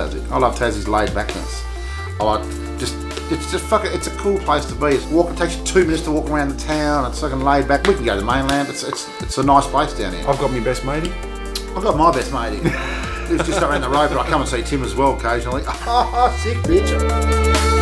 Tassie. I love Tassie's laid backness. I like it's a cool place to be. It takes you 2 minutes to walk around the town. It's fucking laid back. We can go to the mainland. It's a nice place down here. I've got my best matey. I've got my best matey. He was just around the road, but I come and see Tim as well occasionally. Oh, sick bitch.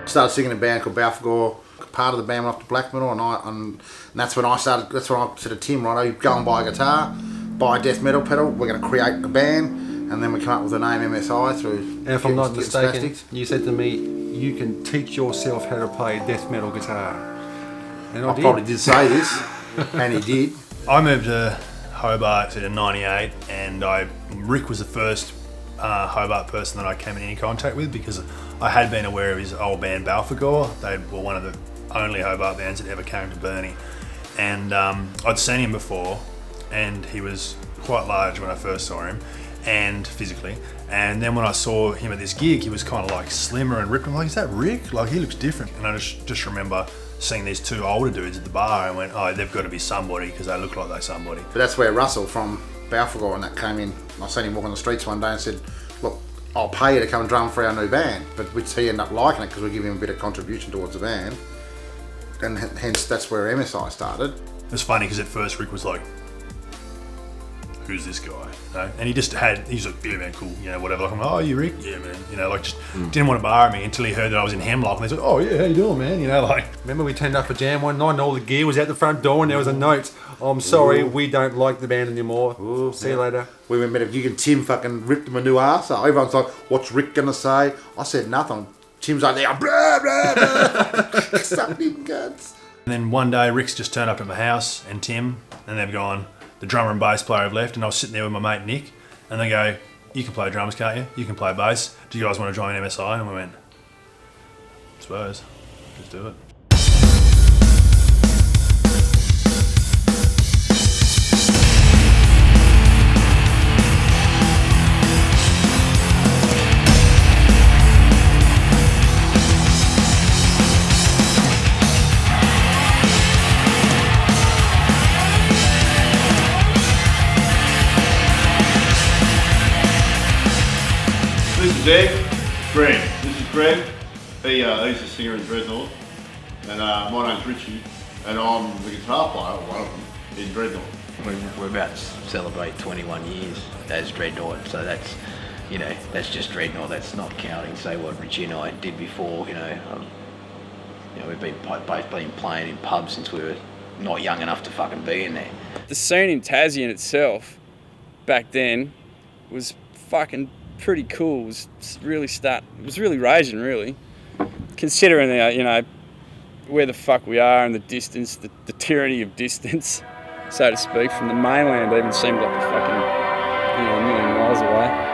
Started singing in a band called Balfour. Part of the band went off to black metal, and that's when I started. That's when I said to Tim, right, you go and buy a guitar, buy a death metal pedal. We're going to create a band, and then we come up with the name M.S.I. through. And if I'm not mistaken, you said to me, you can teach yourself how to play death metal guitar. And I probably did say this, and he did. I moved to Hobart in '98, and Rick was the first Hobart person that I came in any contact with, because I had been aware of his old band Balfour. They were one of the only Hobart bands that ever came to Burnie, and I'd seen him before, and he was quite large when I first saw him, and physically, and then when I saw him at this gig, he was kind of like slimmer and ripped. I'm like, is that Rick? Like, he looks different. And I just remember seeing these two older dudes at the bar and went, oh, they've got to be somebody, because they look like they're somebody. But that's where Russell from Balfour and that came in. I seen him walking the streets one day and said, look, I'll pay you to come and drum for our new band, but which he ended up liking it because we give him a bit of contribution towards the band, and hence that's where M.S.I. started. It's funny because at first Rick was like, who's this guy? You know? And he's like, yeah man, cool, you know, whatever. Like, I'm like, oh, you Rick? Yeah man, you know, like just didn't want to bar me until he heard that I was in Hemlock, and they said, oh yeah, how you doing man? You know, like. Remember we turned up for jam one night and all the gear was out the front door and there was a note, I'm sorry, we don't like the band anymore. Ooh, see you later. We went met you and Tim fucking ripped him a new arse. Everyone's like, what's Rick gonna say? I said nothing. Tim's like, blah, blah, blah. Sucking guts. And then one day Rick's just turned up at my house, and Tim, and they've gone, the drummer and bass player have left, and I was sitting there with my mate Nick, and they go, you can play drums, can't you? You can play bass. Do you guys want to join M.S.I? And we went, I suppose, let's do it. Greg. This is Greg. He's the singer in Dreadnought, and my name's Richie, and I'm the guitar player, one of them, in Dreadnought. We're about to celebrate 21 years as Dreadnought, so that's, you know, that's just Dreadnought. That's not counting, say, what Richie and I did before. You know, we've both been playing in pubs since we were not young enough to fucking be in there. The scene in Tassie in itself, back then, was fucking pretty cool. It was really raging, really, considering you know, where the fuck we are and the distance, the tyranny of distance, so to speak, from the mainland. Even seemed like a fucking, you know, a million miles away.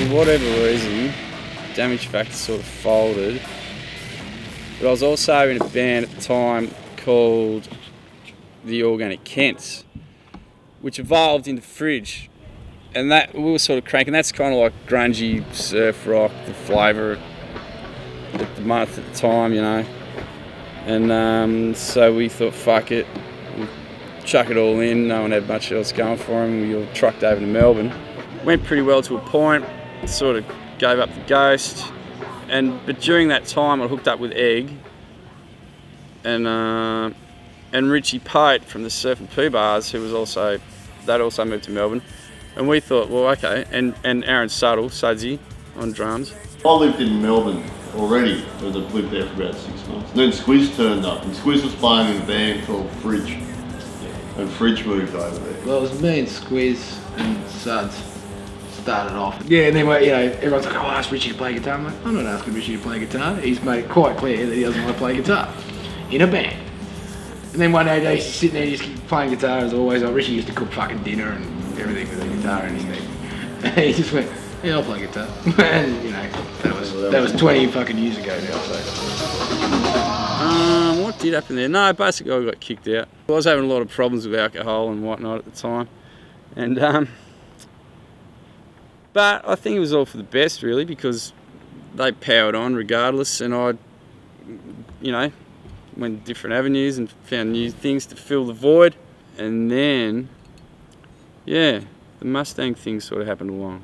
For whatever reason, Damage Factor sort of folded. But I was also in a band at the time called The Organic Kents, which evolved into Fridge. And that we were sort of cranking. That's kind of like grungy surf rock, the flavour at the month at the time, you know. And so we thought, fuck it, we'll chuck it all in. No one had much else going for him. We all trucked over to Melbourne. Went pretty well to a point. Sort of gave up the ghost. But during that time, I hooked up with Egg and Richie Pote from the Surf and Poo Bars, who was also moved to Melbourne. And we thought, well, okay, and Aaron Sudsy on drums. I lived in Melbourne already, because I've lived there for about 6 months. And then Squiz turned up, and Squiz was playing in a band called Fridge. And Fridge moved over there. Well, it was me and Squiz and Suds started off. Yeah, and then, everyone's like, oh, ask Richie to play guitar. I'm like, I'm not asking Richie to play guitar. He's made it quite clear that he doesn't want to play guitar in a band. And then one day he's sitting there just playing guitar as always. Richie used to cook fucking dinner and everything with a guitar and everything. And he just went, yeah, I'll play guitar. And, that was 20 fucking years ago now, so. What did happen there? No, basically I got kicked out. I was having a lot of problems with alcohol and whatnot at the time. And, but I think it was all for the best, really, because they powered on regardless, and I, went different avenues and found new things to fill the void. And then, the Mustang thing sort of happened along.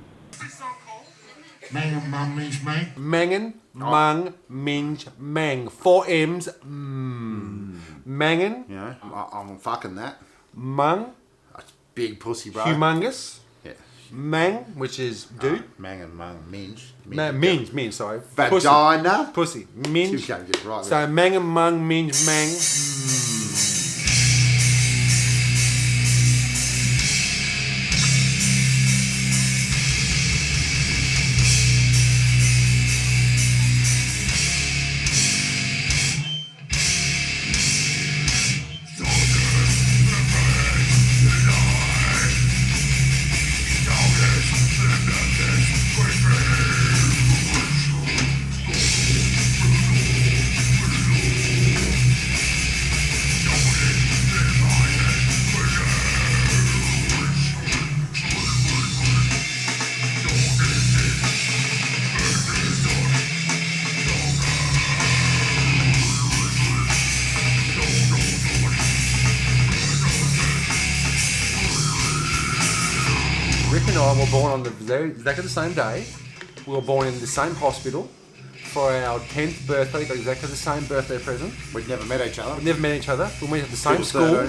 Mangan mung means mang. Mangan, mung, minge, mang. 4 M's. Mangan. You know, I'm fucking that. Mung. That's big pussy, bro. Humongous. Yeah. Mang, which is dude. Mangan mung, minge. Minge, sorry. Vagina. Pussy. Minge. You can't get it right. So mangan, mung, minge, mang. Rick and I were born on exactly the same day. We were born in the same hospital for our 10th birthday. Got exactly the same birthday present. We'd never met each other. We never met each other. We went to the same school.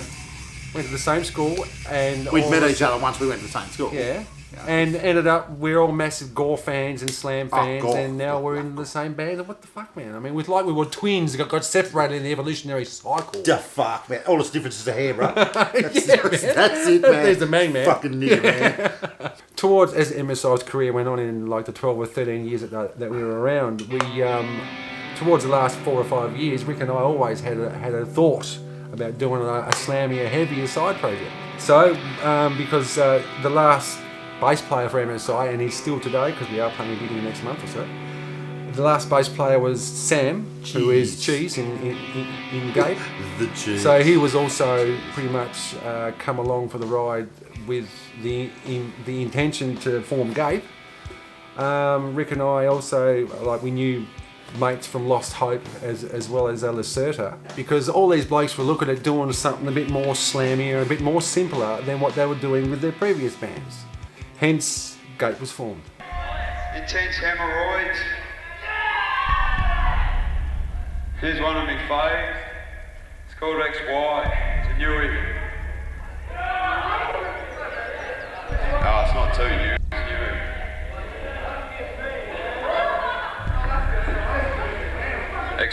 Went to the same school, and we'd met each other once we went to the same school. Yeah. And ended up, we're all massive Gore fans and Slam fans, and now we're in the same band. And what the fuck, man? I mean, we were twins that got separated in the evolutionary cycle. The fuck, man. All this difference is the hair, bro. That's it, man. There's the man. Fucking nigga, man. Towards, as M.S.I's career went on in like the 12 or 13 years that we were around, we, towards the last 4 or 5 years, Rick and I always had a thought about doing a slammier, heavier side project. So, because the last bass player for M.S.I, and he's still today because we are playing a gig in the next month or so. The last bass player was Sam, who is Cheese in Gape. The Cheese. So he was also pretty much come along for the ride with the intention to form Gape. Rick and I also, we knew mates from Lost Hope as well as Lacerta, because all these blokes were looking at doing something a bit more slammier, a bit more simpler than what they were doing with their previous bands. Hence, Gape was formed. Intense hemorrhoids. Here's one of my faves. It's called XY. It's a newie. No, it's not too new. It's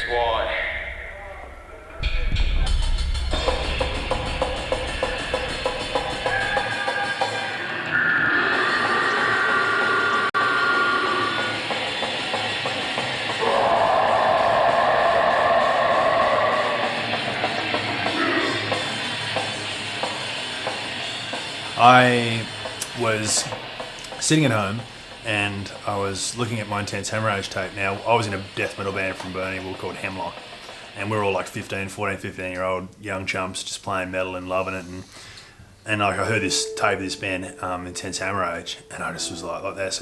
new. XY. I was sitting at home and I was looking at my Intense Hemorrhage tape. Now, I was in a death metal band from Burneyville called Hemlock, and we were all like 15, 14, 15-year-old young chumps just playing metal and loving it. And And like I heard this tape of this band, Intense Hammer Age, and I just was like that's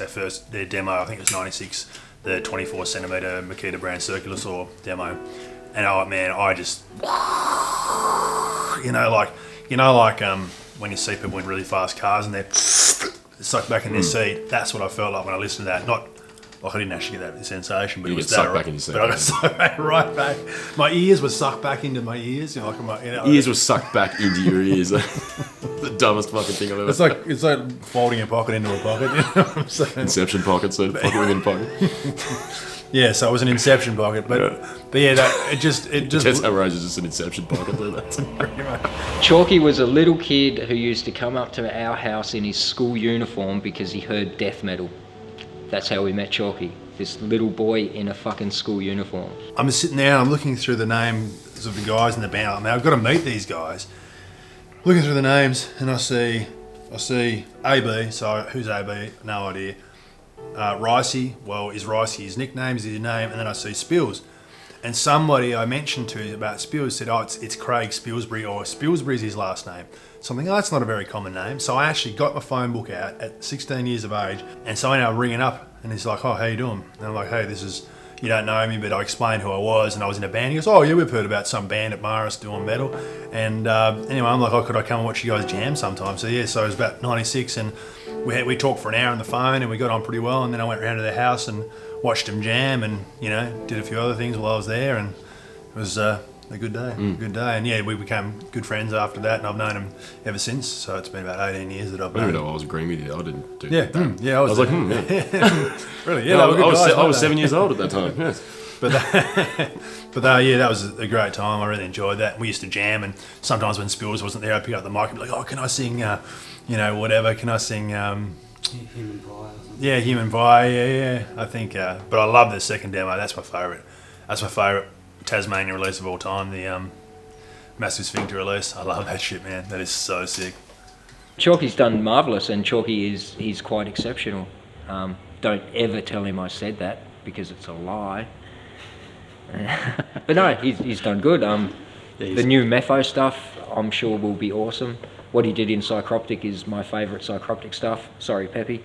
their demo. I think it was '96, the 24 centimeter Makita brand circular saw demo, and I just, when you see people in really fast cars and they're sucked back in their seat. That's what I felt like when I listened to that. Not like I didn't actually get that sensation, but You it was get sucked that. back in your seat. But I got sucked back, right back. My ears were sucked back into my ears. Ears were sucked back into your ears. The dumbest fucking thing I've ever. It's like folding a pocket into a pocket. You know what I'm saying? Inception pocket, so pocket within pocket. Yeah, so it was an inception pocket, but it just Tess Hammer is just an inception pocket. Though. That's pretty much. Chalky was a little kid who used to come up to our house in his school uniform because he heard death metal. That's how we met Chalky. This little boy in a fucking school uniform. I'm just sitting there and I'm looking through the names of the guys in the band. I mean, I've got to meet these guys. Looking through the names and I see AB. So who's AB? No idea. Ricey. Well, is Ricey his nickname? Is his name? And then I see Spills. And somebody I mentioned to about Spills said, it's Craig Spilsbury, or Spilsbury's his last name. So I'm thinking, that's not a very common name. So I actually got my phone book out at 16 years of age, and so I ended up ringing up, and he's like, how you doing? And I'm like, hey, you don't know me, but I explained who I was, and I was in a band. He goes, oh yeah, we've heard about some band at Maris doing metal. And anyway, I'm like, could I come and watch you guys jam sometime? So yeah, so it was about 96, and we talked for an hour on the phone, and we got on pretty well, and then I went round to their house and watched them jam, and did a few other things while I was there, and it was a good day. And yeah, we became good friends after that, and I've known him ever since. So it's been about 18 years that I've known I him. don't know. I was agreeing with you. I didn't do Yeah, that. yeah, I was like, yeah. Really, yeah, No, they were good guys, I was weren't 7 they? years old at that time. Yes. But yeah, that was a great time. I really enjoyed that. We used to jam, and sometimes when Spills wasn't there, I'd pick up the mic and be like, oh, can I sing, whatever? Can I sing... Human Pie. Yeah, Human Pie. Yeah. I think, but I love the second demo. That's my favourite. That's my favourite Tasmanian release of all time. The Massive Sphincter release. I love that shit, man. That is so sick. Chalky's done marvellous, and Chalky he's quite exceptional. Don't ever tell him I said that, because it's a lie. But no, he's done good. The new M.S.I stuff, I'm sure, will be awesome. What he did in Psycroptic is my favourite Psycroptic stuff. Sorry, Peppy.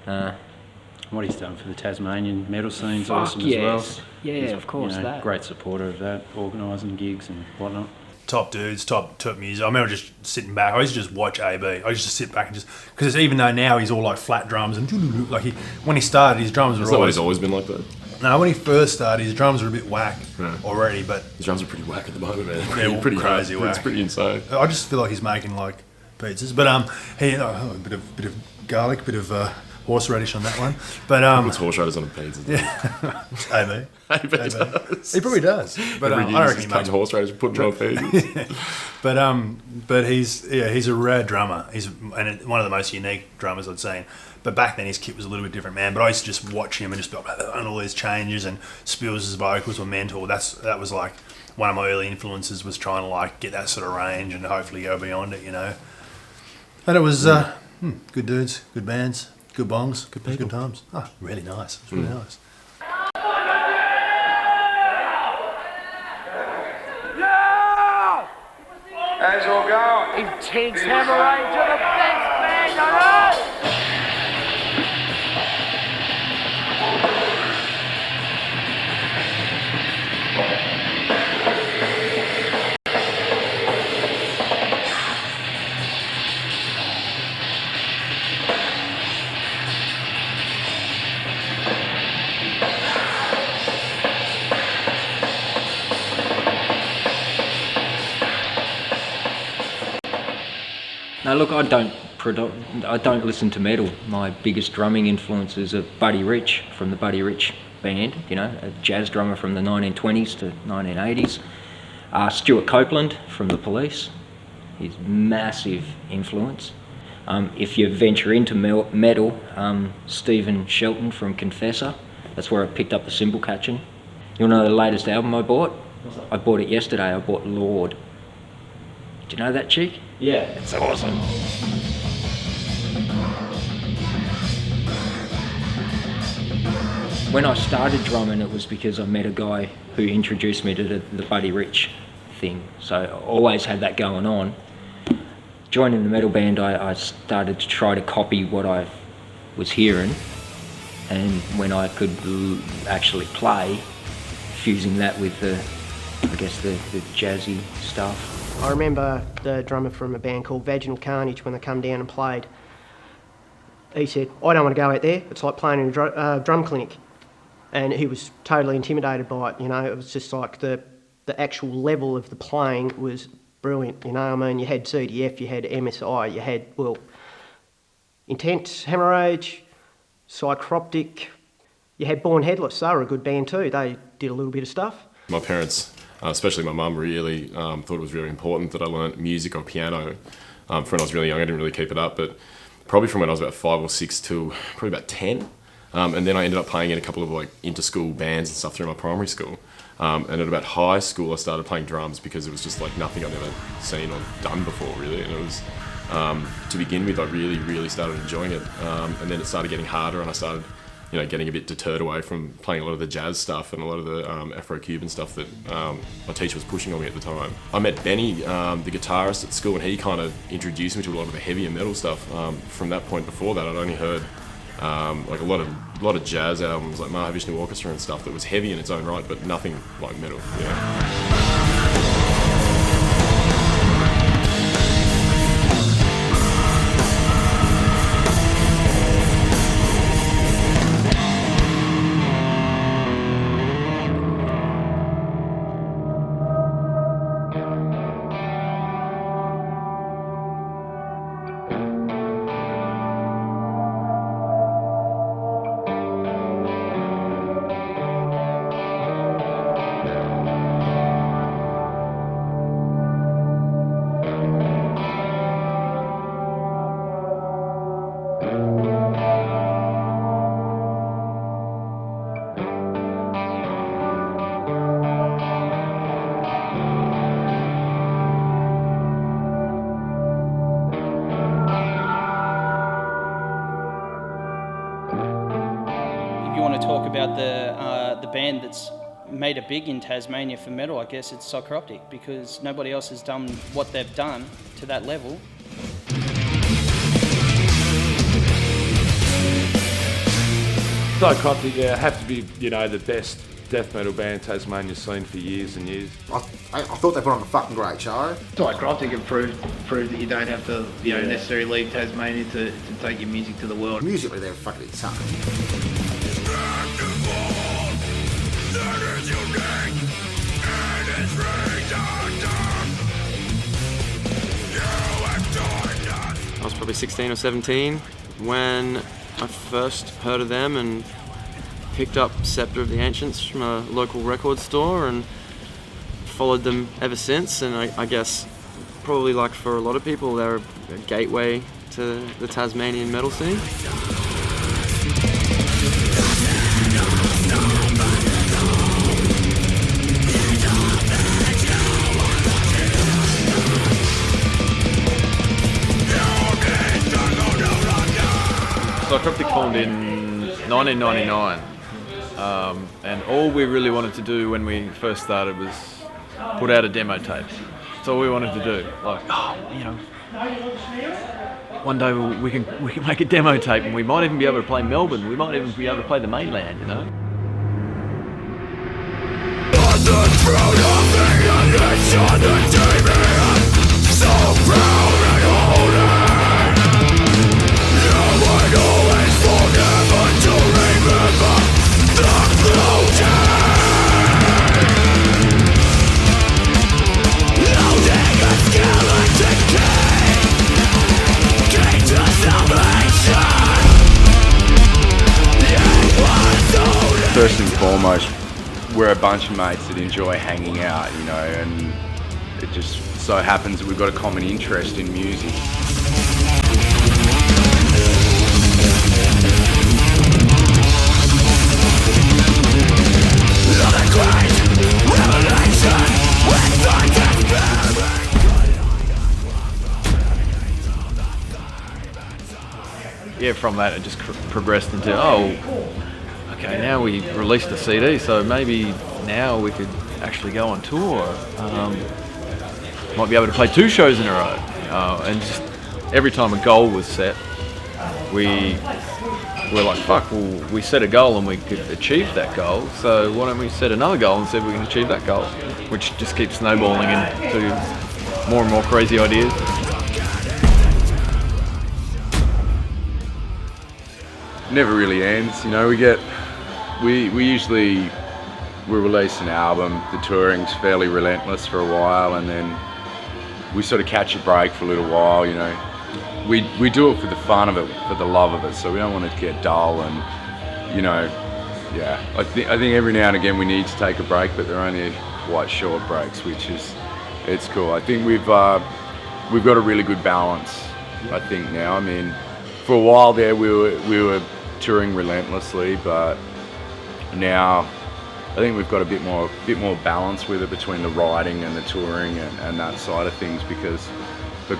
What he's done for the Tasmanian metal scene's Fuck awesome yes. as well. Yeah, He's, of course, that. Great supporter of that, organising gigs and whatnot. Top dudes, top music. I remember just sitting back. I used to just watch AB. I used to sit back and just, because even though now he's all like flat drums and like when he started, his drums were It's not always been like that. No, when he first started, his drums were a bit whack already, but His drums are pretty whack at the moment, man. They're pretty crazy hard. whack. It's pretty insane. I just feel like he's making like pizzas. But he a bit of garlic, bit of horseradish on that one. But Puts horseradish on a pizza. yeah, AB. AB does. He probably does. But Every I year reckon he's he cutting makes. horseradish, putting it on pizza. But he's a rad drummer. He's one of the most unique drummers I've seen. But back then his kit was a little bit different, man. But I used to just watch him and just be like, and all these changes, and Spills' vocals were mental. That was like one of my early influences, was trying to like get that sort of range and hopefully go beyond it, And it was good dudes, good bands, good bongs, good times. Oh, really nice. It was really nice. How's all going? Intense Hammer Age are the best band on earth! No, look, I don't listen to metal. My biggest drumming influences are Buddy Rich from the Buddy Rich band, a jazz drummer from the 1920s to 1980s. Stuart Copeland from the Police, he's massive influence. If you venture into metal, Stephen Shelton from Confessor, that's where I picked up the cymbal catching. You want to know the latest album I bought? I bought it yesterday. I bought Lord. Do you know that chick? Yeah, it's awesome. When I started drumming, it was because I met a guy who introduced me to the Buddy Rich thing. So I always had that going on. joining the metal band, I started to try to copy what I was hearing, and when I could actually play, fusing that with the jazzy stuff. I remember the drummer from a band called Vaginal Carnage, when they come down and played, he said, "I don't want to go out there, it's like playing in a drum clinic." And he was totally intimidated by it, you know. It was just like the actual level of the playing was brilliant, you know. I mean, you had CDF, you had M.S.I, you had, well, Intense, Hemorrhage, Psycroptic, you had Born Headless. They were a good band too. They did a little bit of stuff. My parents, especially my mum, really thought it was really important that I learnt music or piano. From when I was really young, I didn't really keep it up, but probably from when I was about 5 or 6 till probably about 10. And then I ended up playing in a couple of like inter-school bands and stuff through my primary school. And at about high school, I started playing drums because it was just like nothing I'd ever seen or done before, really. And it was, to begin with, I really started enjoying it. And then it started getting harder, and I started, getting a bit deterred away from playing a lot of the jazz stuff and a lot of the Afro-Cuban stuff that my teacher was pushing on me at the time. I met Benny, the guitarist at school, and he kind of introduced me to a lot of the heavier metal stuff. From that point before that, I'd only heard like a lot of jazz albums, like Mahavishnu Orchestra and stuff that was heavy in its own right, but nothing like metal. Talk about the band that's made it big in Tasmania for metal, I guess it's Psycroptic, because nobody else has done what they've done to that level. Psycroptic have to be, the best death metal band Tasmania's seen for years and years. I thought they put on a fucking great show. Psycroptic have proved that you don't have to necessarily leave Tasmania to take your music to the world. Musically, they're fucking insane. I was probably 16 or 17 when I first heard of them and picked up Scepter of the Ancients from a local record store and followed them ever since. And I guess probably like for a lot of people, they're a gateway to the Tasmanian metal scene. Psycroptic formed in 1999, and all we really wanted to do when we first started was put out a demo tape. That's all we wanted to do. Like, one day we can make a demo tape, and we might even be able to play Melbourne. We might even be able to play the mainland, So proud and holding. First and foremost, we're a bunch of mates that enjoy hanging out, and it just so happens that we've got a common interest in music. Yeah, from that it just progressed into, okay, now we released a CD, so maybe now we could actually go on tour. Might be able to play 2 shows in a row, and just every time a goal was set, we were like, fuck, well, we set a goal and we could achieve that goal, so why don't we set another goal and see if we can achieve that goal, which just keeps snowballing into more and more crazy ideas. Never really ends, you know. We release an album, the touring's fairly relentless for a while, and then we sort of catch a break for a little while, you know. We do it for the fun of it, for the love of it, so we don't want it to get dull, and, you know, yeah. I think every now and again we need to take a break, but they're only quite short breaks, it's cool. I think we've got a really good balance, I think, now. I mean, for a while there we were touring relentlessly, but now I think we've got a bit more balance with it between the writing and the touring and that side of things, because for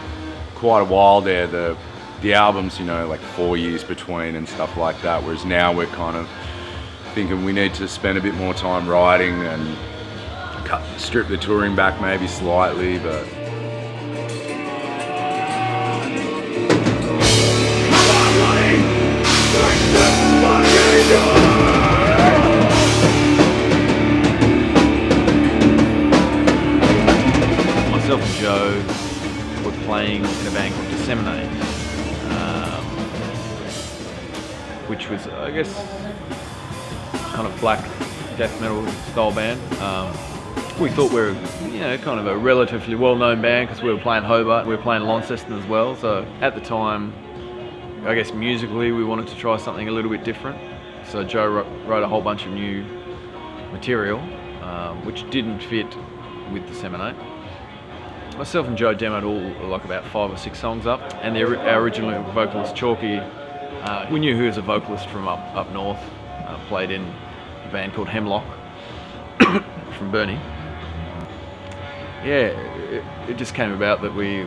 quite a while there the albums, you know, like 4 years between and stuff like that, whereas now we're kind of thinking we need to spend a bit more time writing and strip the touring back maybe slightly, but Myself and Joe were playing in a band called Disseminate, which was, I guess, kind of black death metal style band. We thought we were, you know, kind of a relatively well-known band because we were playing Hobart, we were playing Launceston as well. So at the time, I guess musically we wanted to try something a little bit different. So Joe wrote a whole bunch of new material, which didn't fit with Disseminate. Myself and Joe demoed all like about 5 or 6 songs up, and our original vocalist Chalky, we knew he was a vocalist from up north, played in a band called Hemlock from Burnie. Yeah, it just came about that we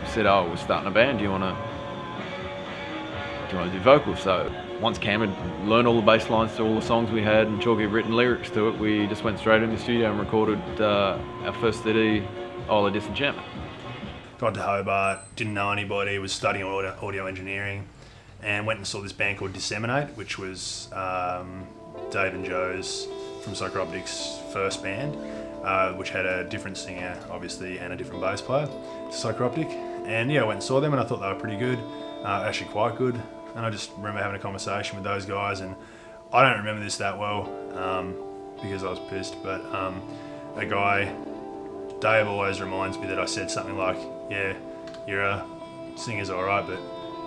said, oh, we're starting a band, do you want to do vocals? So once Cam had learned all the bass lines to all the songs we had and Chalky had written lyrics to it, we just went straight in the studio and recorded our first CD, Isle of Disenchantment. Got to Hobart, didn't know anybody, was studying audio engineering, and went and saw this band called Disseminate, which was Dave and Joe's from Psycroptic's first band, which had a different singer, obviously, and a different bass player to Psycroptic. And yeah, I went and saw them, and I thought they were pretty good, actually quite good. And I just remember having a conversation with those guys, and I don't remember this that well because I was pissed, but a guy, Dave, always reminds me that I said something like, yeah, your singer's alright, but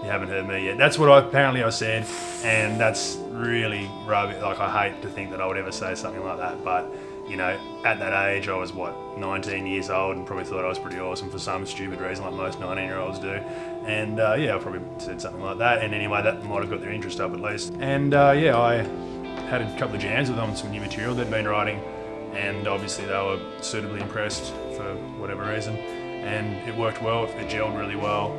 you haven't heard me yet. That's what apparently I said, and that's really rubbish. Like, I hate to think that I would ever say something like that, but you know, at that age, I was 19 years old, and probably thought I was pretty awesome for some stupid reason, like most 19-year-olds do. And yeah, I probably said something like that. And anyway, that might have got their interest up at least. And yeah, I had a couple of jams with them on some new material they'd been writing, and obviously they were suitably impressed for whatever reason. And it worked well. It gelled really well.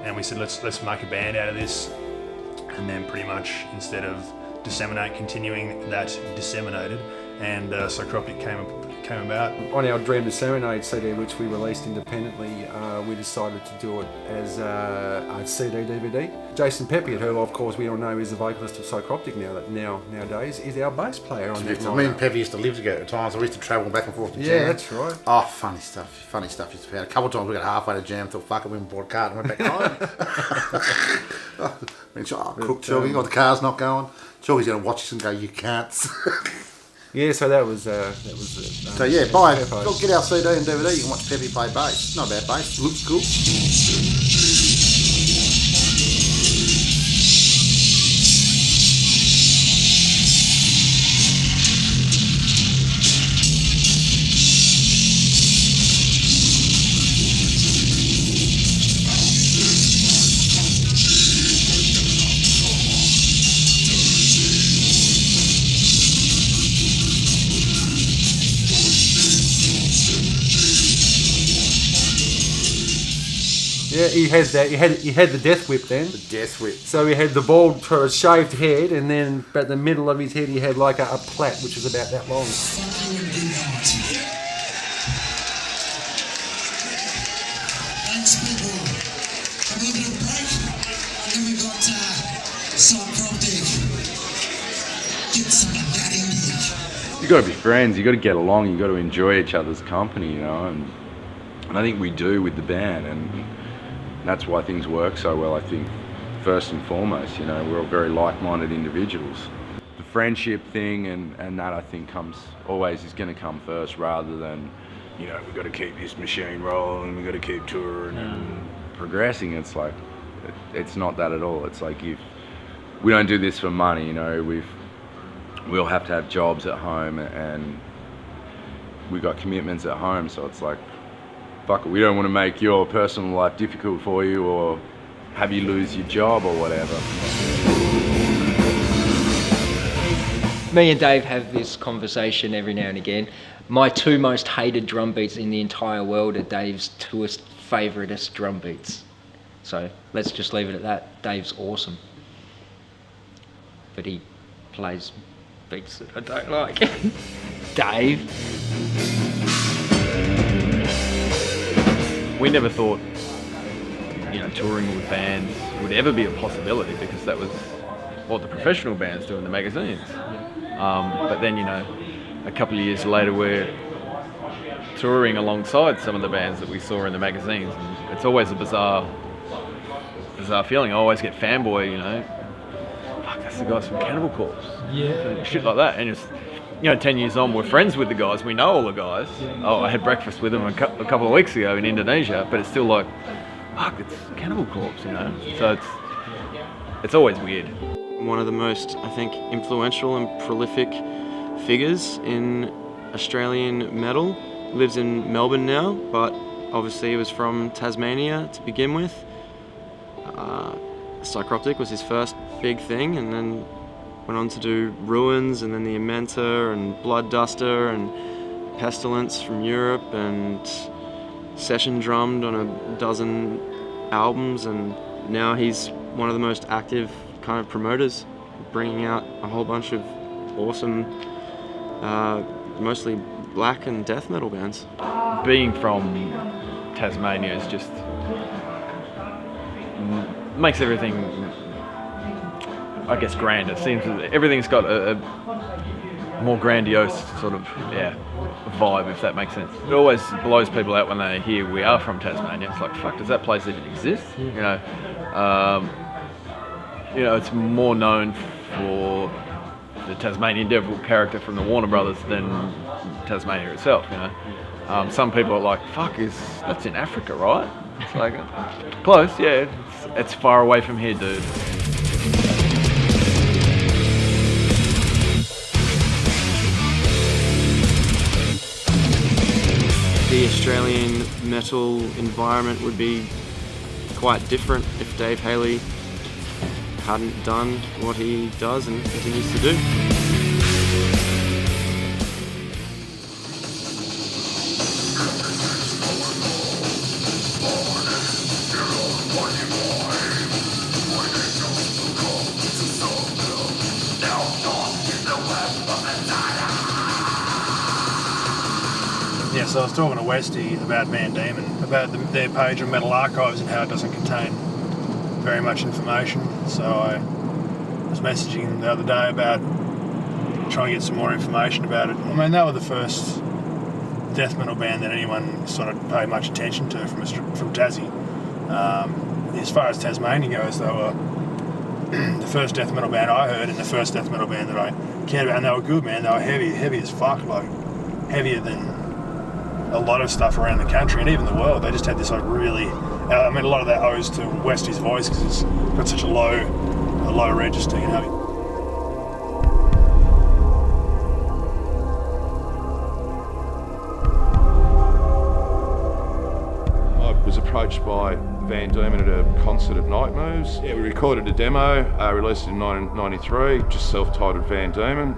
And we said, let's make a band out of this. And then pretty much, instead of Disseminate continuing, that disseminated, and Psycroptic came about. On our Dream to Serenade CD, which we released independently, we decided to do it as a CD DVD. Jason Peppiott, who of course we all know is the vocalist of Psycroptic nowadays, is our bass player on that. Me and Peppy used to live together at times. I used to travel back and forth to jam. Yeah, that's right. Oh, funny stuff used to be. A couple of times we got halfway to jam, thought fuck it, we bought a car and went back home. Crook Chalky, the car's not going. Chalky's going to watch us and go, you can't. Yeah, so that was so yeah, buy it. Go get our CD and DVD. You can watch Peppy play bass. Not bad bass. Looks cool. Yeah, he had that. He had the death whip then. The death whip. So he had the bald, shaved head, and then about the middle of his head, he had like a plait, which was about that long. Thanks, people. Psycroptic. Get some of that in you. You got to be friends. You got to get along. You got to enjoy each other's company, you know. And I think we do with the band, and that's why things work so well. I think first and foremost, you know, we're all very like-minded individuals. The friendship thing and that I think is going to come first, rather than, you know, we've got to keep this machine rolling, we've got to keep touring and progressing. It's like, it's not that at all. It's like, if we don't do this for money, you know, we'll have to have jobs at home, and we've got commitments at home, so it's like, fuck it, we don't want to make your personal life difficult for you or have you lose your job or whatever. Me and Dave have this conversation every now and again. My two most hated drum beats in the entire world are Dave's two favouriteest drum beats. So let's just leave it at that. Dave's awesome. But he plays beats that I don't like. Dave. We never thought, you know, touring with bands would ever be a possibility, because that was what the professional bands do in the magazines. But then, you know, a couple of years later we're touring alongside some of the bands that we saw in the magazines, and it's always a bizarre feeling. I always get fanboy, you know, fuck, that's the guys from Cannibal Corpse. Yeah. Shit like that. And just, you know, 10 years on, we're friends with the guys, we know all the guys. Oh, I had breakfast with them a couple of weeks ago in Indonesia, but it's still like, fuck, it's Cannibal Corpse, you know? So it's always weird. One of the most, I think, influential and prolific figures in Australian metal. Lives in Melbourne now, but obviously he was from Tasmania to begin with. Psycroptic was his first big thing, and then went on to do Ruins, and then the Amenta and Blood Duster and Pestilence from Europe, and session drummed on a dozen albums, and now he's one of the most active kind of promoters, bringing out a whole bunch of awesome, mostly black and death metal bands. Being from Tasmania is just makes everything, I guess, grander. It seems everything's got a more grandiose sort of vibe, if that makes sense. It always blows people out when they hear we are from Tasmania. It's like, fuck, does that place even exist? You know, it's more known for the Tasmanian Devil character from the Warner Brothers than Tasmania itself. You know, some people are like, fuck, that's in Africa, right? It's like, close, yeah. It's far away from here, dude. The Australian metal environment would be quite different if Dave Haley hadn't done what he does and continues to do. Yeah, so I was talking to Westy about Van Diemen, about their page of Metal Archives and how it doesn't contain very much information. So I was messaging them the other day about trying to get some more information about it. I mean, they were the first death metal band that anyone sort of paid much attention to from Tassie. As far as Tasmania goes, they were the first death metal band I heard and the first death metal band that I cared about. And they were good, man. They were heavy as fuck, like heavier than a lot of stuff around the country and even the world. They just had this like really, I mean, a lot of that owes to Westy's voice because it's got such a low register, you know. I was approached by Van Diemen at a concert at Night Moves. Yeah, we recorded a demo, released it in 1993, just self-titled Van Diemen.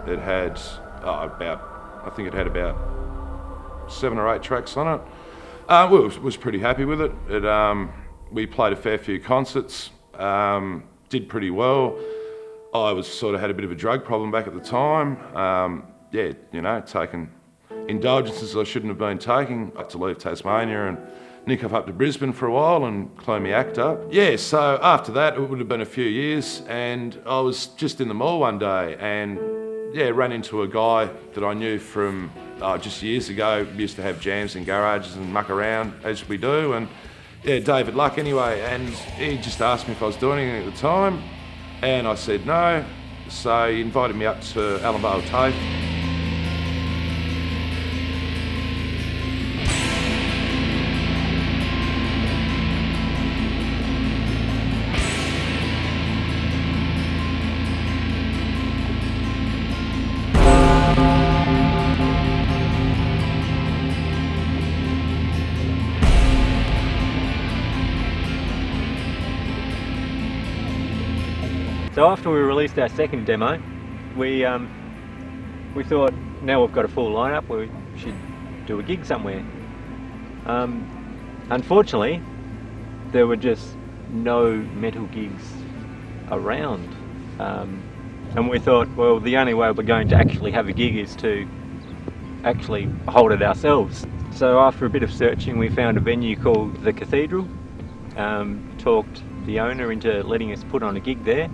It had about 7 or 8 tracks on it. Was pretty happy with it. We played a fair few concerts, did pretty well. I had a bit of a drug problem back at the time. Taking indulgences I shouldn't have been taking. I had to leave Tasmania and nick off up to Brisbane for a while and clone my act up. Yeah, so after that, it would have been a few years, and I was just in the mall one day and ran into a guy that I knew from just years ago. We used to have jams in garages and muck around as we do, and David Luck anyway, and he just asked me if I was doing anything at the time, and I said no, so he invited me up to Alabama Tape. So after we released our second demo, we thought, now we've got a full lineup, we should do a gig somewhere. Unfortunately, there were just no metal gigs around, and we thought, well, the only way we're going to actually have a gig is to actually hold it ourselves. So after a bit of searching, we found a venue called the Cathedral, talked the owner into letting us put on a gig there.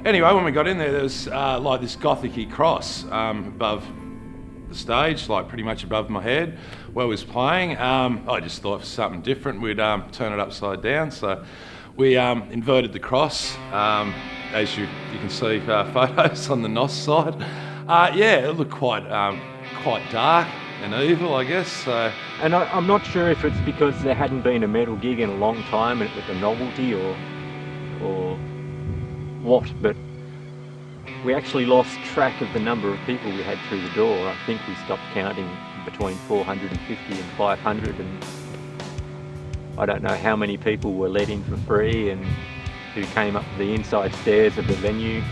Anyway, when we got in there was like this gothic-y cross above the stage, like pretty much above my head, where we was playing. I just thought for something different, we'd turn it upside down. So we inverted the cross, as you can see photos on the Nosce side. It looked quite dark and evil, I guess. So. And I'm not sure if it's because there hadn't been a metal gig in a long time and it was a novelty or what, but we actually lost track of the number of people we had through the door. I think we stopped counting between 450 and 500, and I don't know how many people were let in for free and who came up the inside stairs of the venue.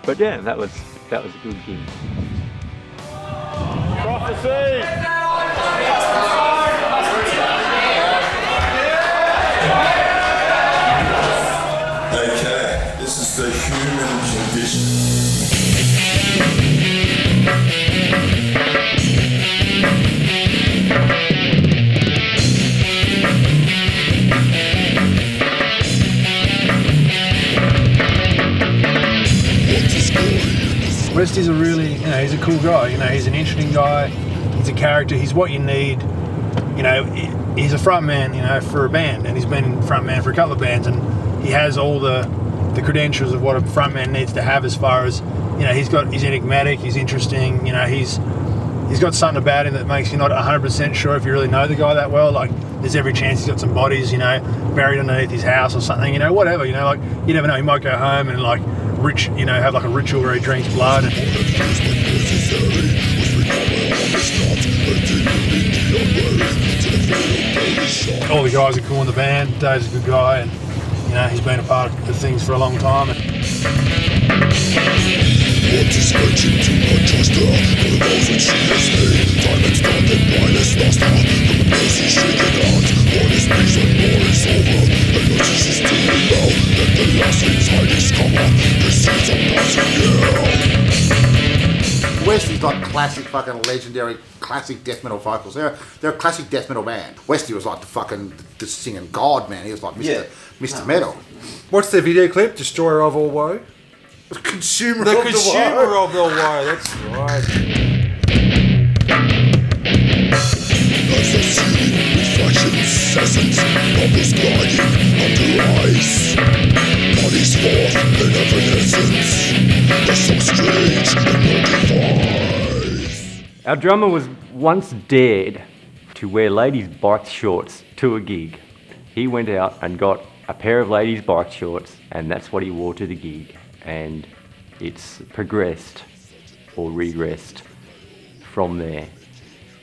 But yeah, that was a good gig. Prophecy! Okay, this is the human condition. Westy's a really, he's a cool guy. He's an interesting guy. He's a character. He's what you need. He's a frontman, for a band, and he's been frontman for a couple of bands, and he has all the credentials of what a frontman needs to have as far as, he's enigmatic, he's interesting, he's got something about him that makes you not 100% sure if you really know the guy that well. Like, there's every chance he's got some bodies, buried underneath his house or something, whatever, like, you never know, he might go home and like, have like a ritual where he drinks blood. All the guys are cool in the band. Dave's a good guy, and he's been a part of things for a long time. Westy's like classic fucking legendary classic death metal vocals. They're a classic death metal band. Westy was like the singing god, man. He was like Mr. Metal. What's the video clip? Destroyer of all woe? Consumer the of consumer the woe. of the woe. That's right. As the sea reflection incessant, bubbles gliding under ice. Bodies forth in evanescence, there's some strange and no device. Our drummer was once dared to wear ladies' bike shorts to a gig. He went out and got a pair of ladies' bike shorts, and that's what he wore to the gig. And it's progressed or regressed from there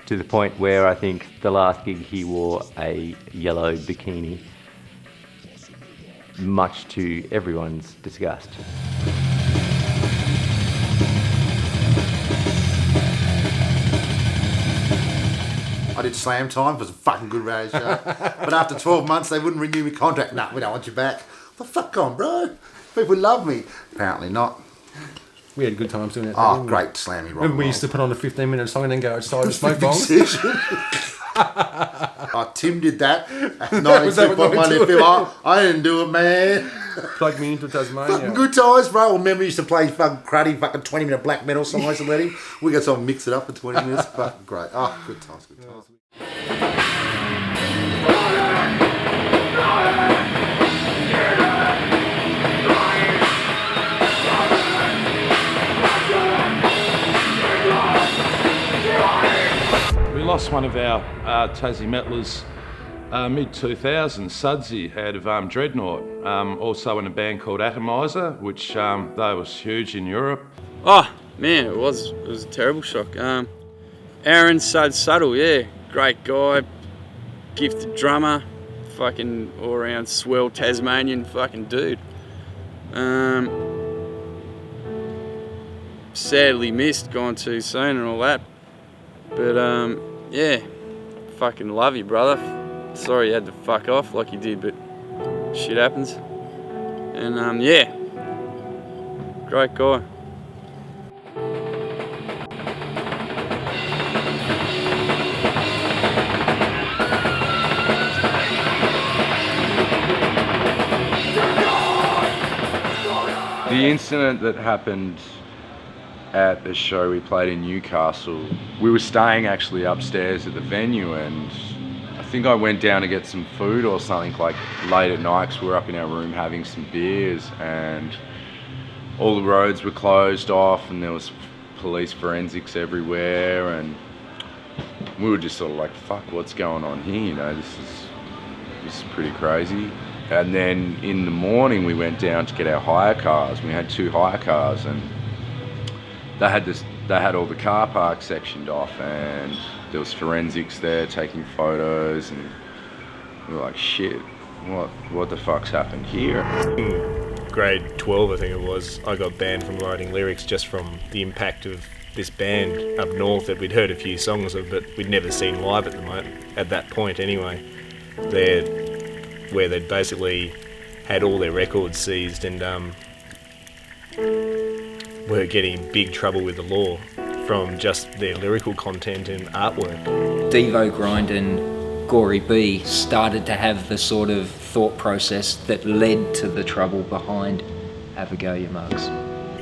to the point where I think the last gig he wore a yellow bikini, much to everyone's disgust. I did Slam Time. It was a fucking good radio show. But after 12 months, they wouldn't renew my contract. Nah, we don't want you back. The fuck on, bro. People love me. Apparently not. We had good times doing that. Oh, great slammy rock. Remember we used to put on a 15-minute song and then go outside and smoke bongs? Tim did that. Was that what you did? I didn't do it, man. Plug me into Tasmania. Fucking good times, bro. Remember, we used to play fucking cruddy, fucking 20-minute black metal songs and let him. We got to mix it up for 20 minutes. Fucking great. Oh, good times, good times. We lost one of our Tassie metalers mid-2000s, Sudsy, out of Dreadnought, also in a band called Atomizer, which they was huge in Europe. Oh man, it was a terrible shock. Aaron Subtle, yeah, great guy, gifted drummer, fucking all around swell Tasmanian fucking dude. Sadly missed, gone too soon and all that. But yeah, fucking love you, brother. Sorry you had to fuck off like you did, but shit happens. And yeah, great guy. The incident that happened at the show we played in Newcastle, we were staying actually upstairs at the venue, and I think I went down to get some food or something like late at night, because we were up in our room having some beers, and all the roads were closed off and there was police forensics everywhere, and we were just sort of like, fuck, what's going on here, you know, this is pretty crazy. And then in the morning we went down to get our hire cars. We had 2 hire cars, and they had all the car park sectioned off, and there was forensics there taking photos, and we were like, shit, what the fuck's happened here? In grade 12, I think it was, I got banned from writing lyrics just from the impact of this band up north that we'd heard a few songs of, but we'd never seen live at that point anyway. Where they'd basically had all their records seized and were getting in big trouble with the law from just their lyrical content and artwork. Devo Grind and Gory B started to have the sort of thought process that led to the trouble behind Have a Go, You Mugs.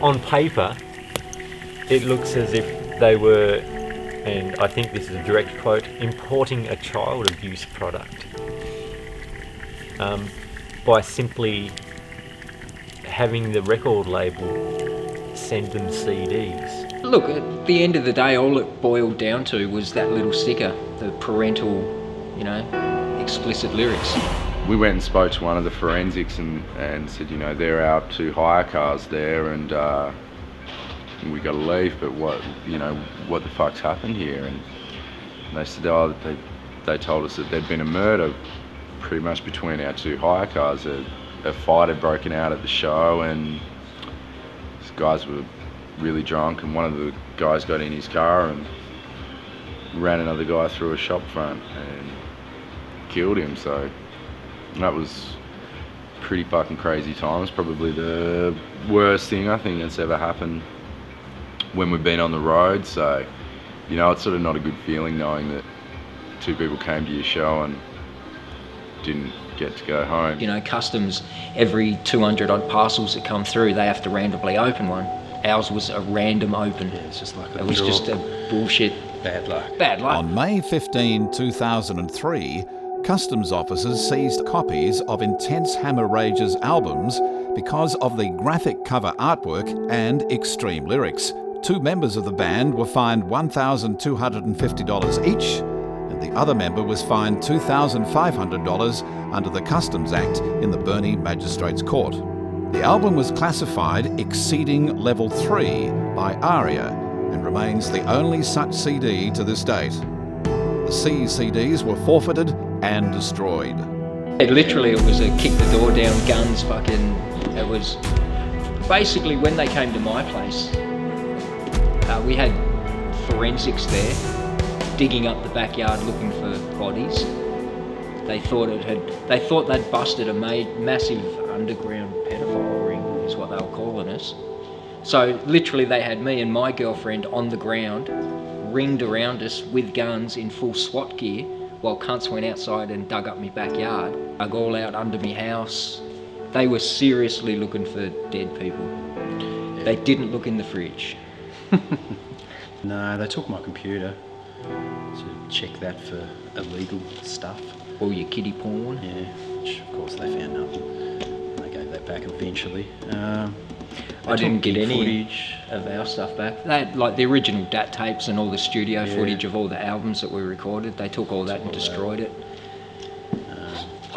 On paper, it looks as if they were, and I think this is a direct quote, importing a child abuse product. By simply having the record label send them CDs. Look, at the end of the day, all it boiled down to was that little sticker, the parental, you know, explicit lyrics. We went and spoke to one of the forensics and said, you know, there are 2 hire cars there, and we got to leave, but what the fuck's happened here? And they said, they told us that there'd been a murder pretty much between our 2 hire cars. A fight had broken out at the show, and these guys were really drunk, and one of the guys got in his car and ran another guy through a shop front and killed him. So that was pretty fucking crazy times. Probably the worst thing I think that's ever happened when we've been on the road. So, you know, it's sort of not a good feeling knowing that 2 people came to your show and didn't get to go home. You know, customs, every 200 odd parcels that come through, they have to randomly open one. Ours was a random open. Yeah, it's just like it was just a bullshit bad luck. Bad luck. On May 15, 2003, customs officers seized copies of Intense Hammer Rage's albums because of the graphic cover artwork and extreme lyrics. 2 members of the band were fined $1,250 each, and the other member was fined $2,500 under the Customs Act in the Burnie Magistrates Court. The album was classified Exceeding Level 3 by ARIA and remains the only such CD to this date. The seized CDs were forfeited and destroyed. Literally, it was a kick the door down, guns, fucking... It was... Basically, when they came to my place, we had forensics there, digging up the backyard looking for bodies. They thought they'd busted a massive underground pedophile ring, is what they were calling us. So literally they had me and my girlfriend on the ground, ringed around us with guns in full SWAT gear, while cunts went outside and dug up my backyard, dug all out under my house. They were seriously looking for dead people. They didn't look in the fridge. No, they took my computer to check that for illegal stuff. All your kiddie porn? Yeah, which of course they found nothing. They gave that back eventually. I didn't get any footage of our stuff back. They had like the original DAT tapes and all the studio footage of all the albums that we recorded. They took all that and destroyed it.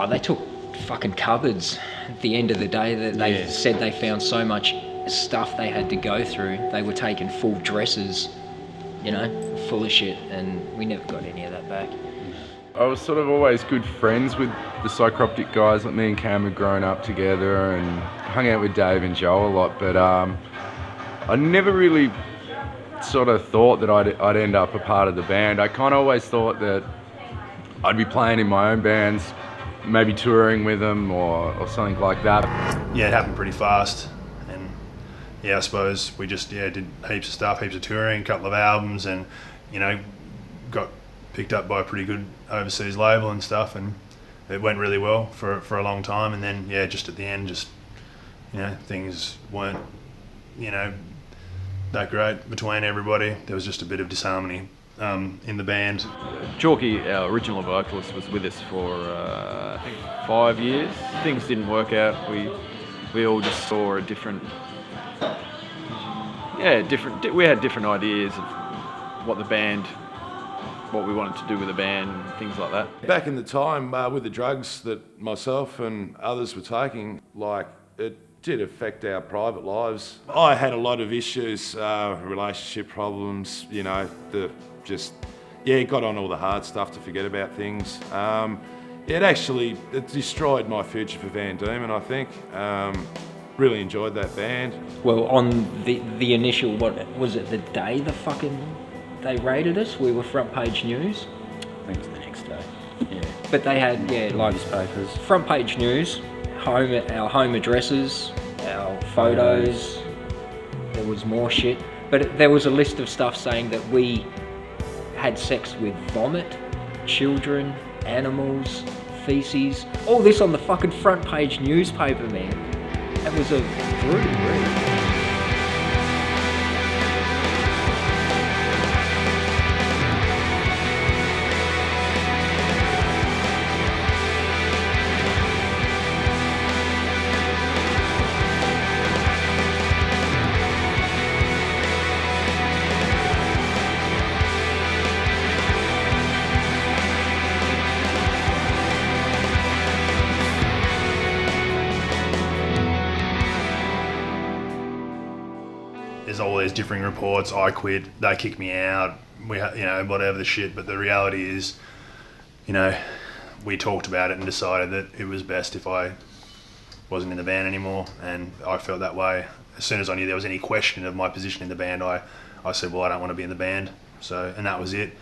They took fucking cupboards at the end of the day. That they said they found so much stuff they had to go through. They were taking full dresses, you know, full of shit, and we never got any of that back. I was sort of always good friends with the Psycroptic guys. Like me and Cam had grown up together and hung out with Dave and Joe a lot, but I never really sort of thought that I'd end up a part of the band. I kind of always thought that I'd be playing in my own bands, maybe touring with them or something like that. Yeah, it happened pretty fast, and yeah, I suppose we just did heaps of stuff, heaps of touring, a couple of albums, and you know, got picked up by a pretty good overseas label and stuff, and it went really well for a long time. And then just at the end, just things weren't that great between everybody. There was just a bit of disharmony in the band. Chalky, our original vocalist, was with us for I think 5 years. Things didn't work out. We all just saw a different. We had different ideas of what we wanted to do with the band and things like that. Back in the time with the drugs that myself and others were taking, it did affect our private lives. I had a lot of issues, relationship problems, got on all the hard stuff to forget about things. It destroyed my future for Van Diemen, I think. Really enjoyed that band. Well, on the initial, what was it, the day they raided us, we were front page news. I think it was the next day. Yeah. But they had newspapers, front page news, our home addresses, our photos. There was more shit, but there was a list of stuff saying that we had sex with vomit, children, animals, feces. All this on the fucking front page newspaper, man. That was a brutal read. There's all these differing reports. I quit. They kicked me out. Whatever the shit. But the reality is, we talked about it and decided that it was best if I wasn't in the band anymore. And I felt that way. As soon as I knew there was any question of my position in the band, I said, well, I don't want to be in the band. And that was it.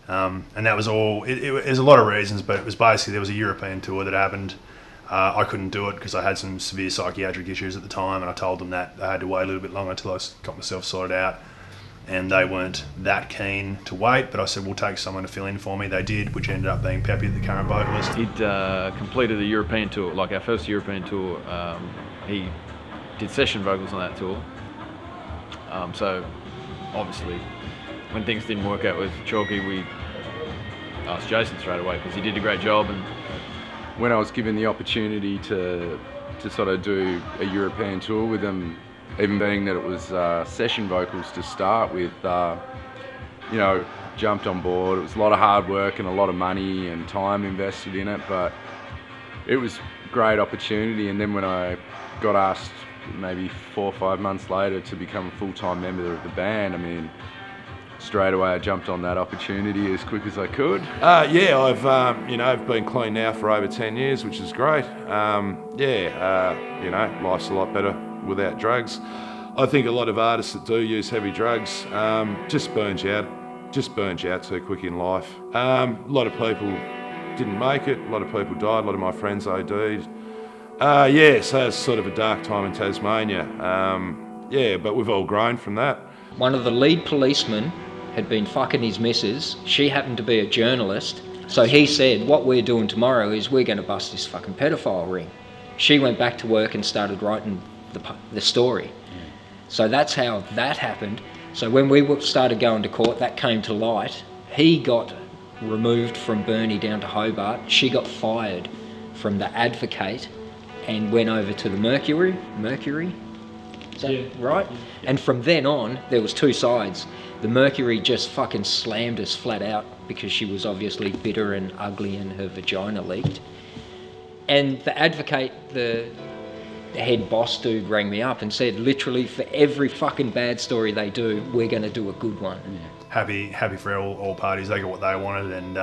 And that was all. There's a lot of reasons, but it was basically there was a European tour that happened. I couldn't do it because I had some severe psychiatric issues at the time, and I told them that I had to wait a little bit longer until I got myself sorted out. And they weren't that keen to wait, but I said, we'll take someone to fill in for me. They did, which ended up being Peppy, the current vocalist. He'd completed a European tour, like our first European tour. He did session vocals on that tour. So obviously, when things didn't work out with Chalky, we asked Jason straight away because he did a great job. And when I was given the opportunity to sort of do a European tour with them, even being that it was session vocals to start with, jumped on board. It was a lot of hard work and a lot of money and time invested in it, but it was a great opportunity. And then when I got asked maybe 4 or 5 months later to become a full-time member of the band, straight away I jumped on that opportunity as quick as I could. I've been clean now for over 10 years, which is great. Life's a lot better without drugs. I think a lot of artists that do use heavy drugs just burns you out too quick in life. A lot of people didn't make it, a lot of people died, a lot of my friends OD'd. So it's sort of a dark time in Tasmania. But we've all grown from that. One of the lead policemen had been fucking his missus. She happened to be a journalist. So he said, what we're doing tomorrow is we're going to bust this fucking pedophile ring. She went back to work and started writing the story. So that's how that happened. So when we started going to court, that came to light. He got removed from Burnie down to Hobart. She got fired from the Advocate and went over to the Mercury. Is that right? Yeah. And from then on, there was two sides. The Mercury just fucking slammed us flat out because she was obviously bitter and ugly and her vagina leaked. And the Advocate, the head boss dude, rang me up and said, literally, for every fucking bad story they do, we're going to do a good one. Happy for all parties. They got what they wanted, and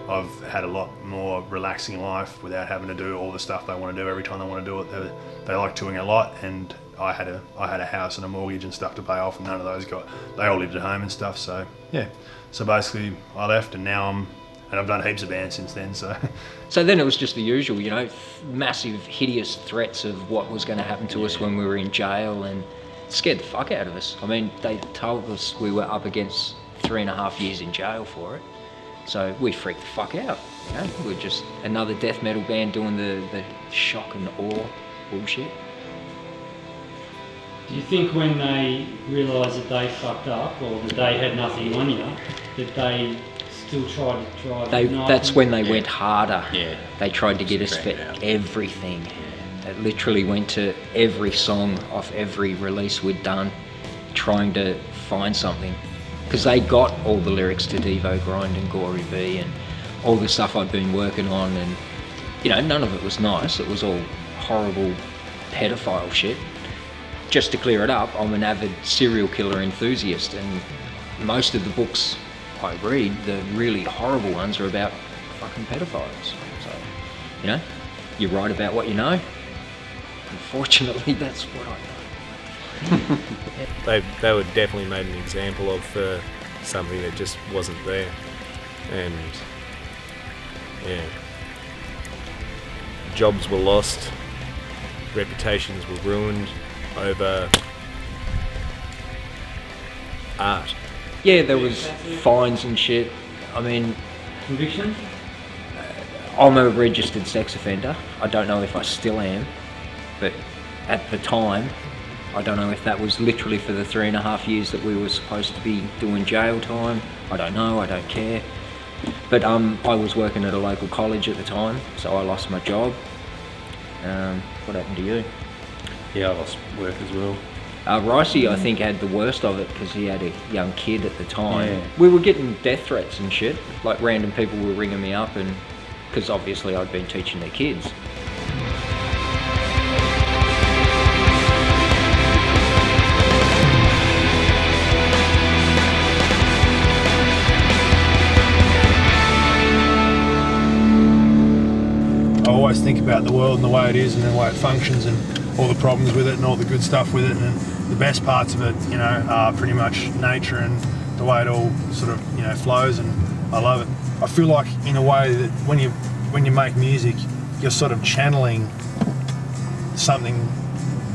I've had a lot more relaxing life without having to do all the stuff they want to do every time they want to do it. They like touring a lot, and I had a house and a mortgage and stuff to pay off, and none of those they all lived at home and stuff. So yeah, so basically I left, and now I've done heaps of bands since then. So then it was just the usual, you know, massive hideous threats of what was going to happen to us when we were in jail, and it scared the fuck out of us. I mean, they told us we were up against 3.5 years in jail for it. So we freaked the fuck out, you know. We're just another death metal band doing the shock and awe bullshit. Do you think when they realised that they fucked up, or that they had nothing on you, that they still tried to drive? That's when they went harder. Yeah. They tried to get us for everything. It literally went to every song off every release we'd done, trying to find something. Because they got all the lyrics to Devo Grind and Gory V and all the stuff I'd been working on, and you know, none of it was nice. It was all horrible pedophile shit. Just to clear it up, I'm an avid serial killer enthusiast, and most of the books I read, the really horrible ones, are about fucking pedophiles. So, you know, you write about what you know. Unfortunately, that's what I know. They were definitely made an example of something that just wasn't there, and yeah, jobs were lost, reputations were ruined over art. Yeah, there was fines and shit. I mean, convictions? I'm a registered sex offender. I don't know if I still am, but at the time, I don't know if that was literally for the 3.5 years that we were supposed to be doing jail time. I don't know, I don't care. But I was working at a local college at the time, so I lost my job. What happened to you? Yeah, I lost work as well. Ricey, I think, had the worst of it because he had a young kid at the time. Yeah. We were getting death threats and shit. Like, random people were ringing me up, and because obviously I'd been teaching their kids. I always think about the world and the way it is and the way it functions and all the problems with it and all the good stuff with it, and the best parts of it, you know, are pretty much nature and the way it all sort of, you know, flows, and I love it. I feel like, in a way, that when you make music, you're sort of channeling something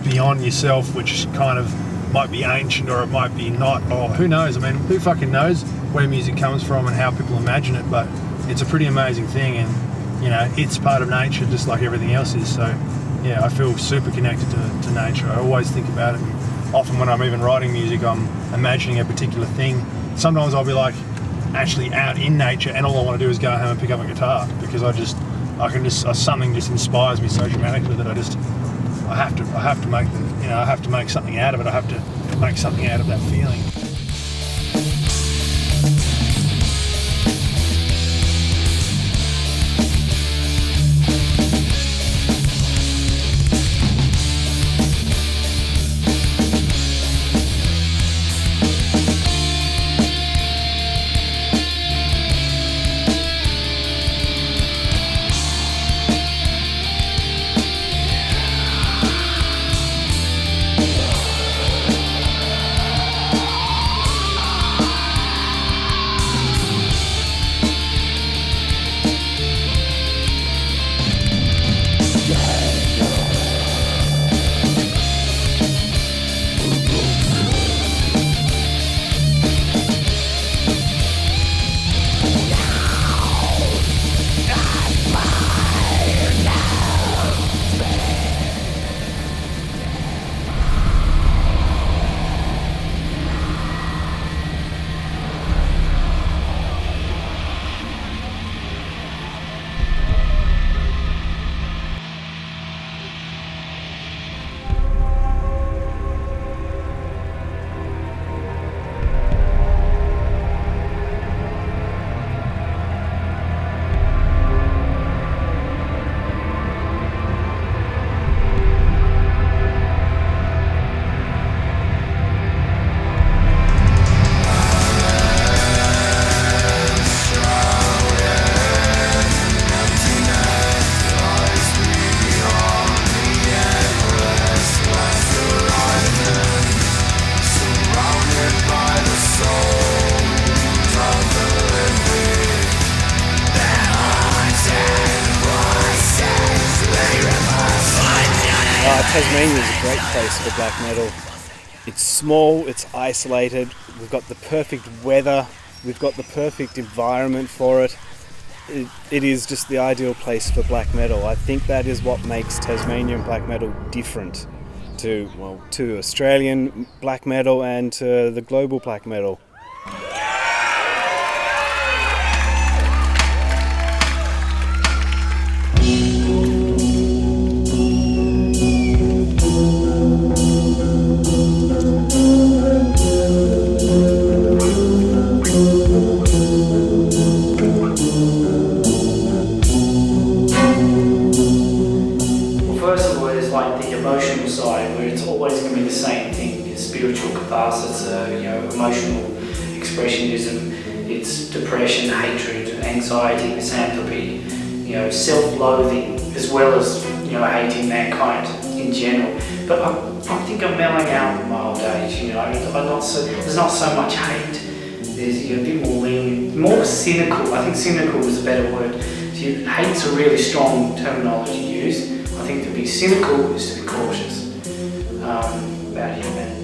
beyond yourself, which kind of might be ancient or it might be not, or who knows. I mean, who fucking knows where music comes from and how people imagine it, but it's a pretty amazing thing, and you know, it's part of nature just like everything else is. So yeah, I feel super connected to nature. I always think about it, and often when I'm even writing music, I'm imagining a particular thing. Sometimes I'll be like actually out in nature, and all I want to do is go home and pick up a guitar, because something just inspires me so dramatically that I have to make I have to make something out of it. I have to make something out of that feeling. Tasmania is a great place for black metal. It's small, it's isolated, we've got the perfect weather, we've got the perfect environment for it. It is just the ideal place for black metal. I think that is what makes Tasmanian black metal different to Australian black metal and to the global black metal. Catharsis, emotional expressionism, it's depression, hatred, anxiety, misanthropy, self-loathing, as well as hating mankind in general. But I think I'm mellowing out in my old age. There's not so much hate. There's a bit more lenient, more cynical. I think cynical is a better word. Hate's a really strong terminology to use. I think to be cynical is to be cautious about humanity.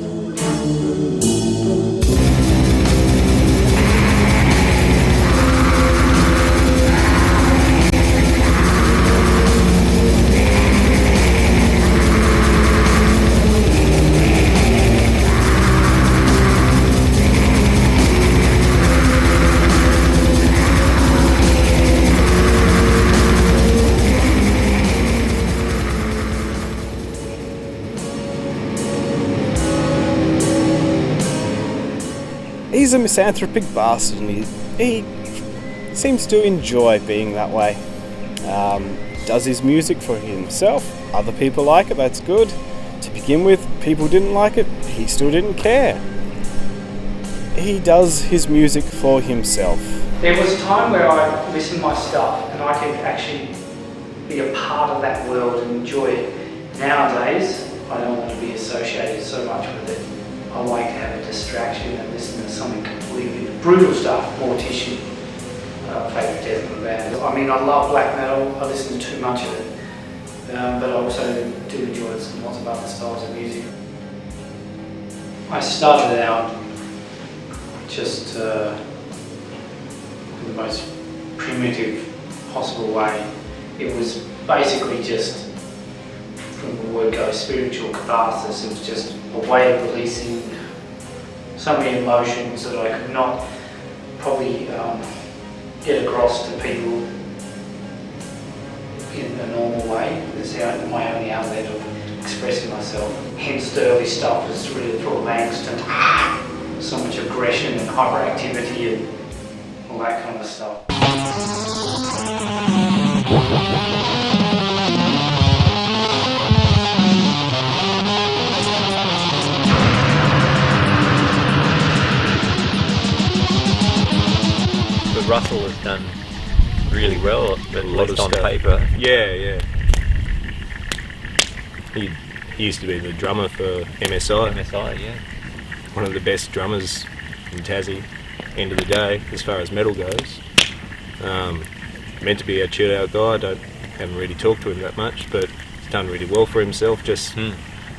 He's a misanthropic bastard, and he seems to enjoy being that way. Does his music for himself. Other people like it, that's good. To begin with, people didn't like it, he still didn't care. He does his music for himself. There was a time where I listened to my stuff and I could actually be a part of that world and enjoy it. Nowadays, I don't want to be associated so much with it. I like to have a distraction and listen to something completely brutal stuff, Mortician, favourite death metal band. I mean, I love black metal, I listen to too much of it, but I also do enjoy lots of other styles of music. I started out just in the most primitive possible way. It was basically just, from the word go, spiritual catharsis. It was just a way of releasing so many emotions that I could not probably get across to people in a normal way. It's my only outlet of expressing myself. Hence the early stuff was really full of angst and so much aggression and hyperactivity and all that kind of stuff. Russell has done really well, at least on stuff. paper. Yeah. He used to be the drummer for M.S.I. M.S.I, yeah. One of the best drummers in Tassie, end of the day, as far as metal goes. Meant to be a chilled out guy, haven't really talked to him that much, but he's done really well for himself, just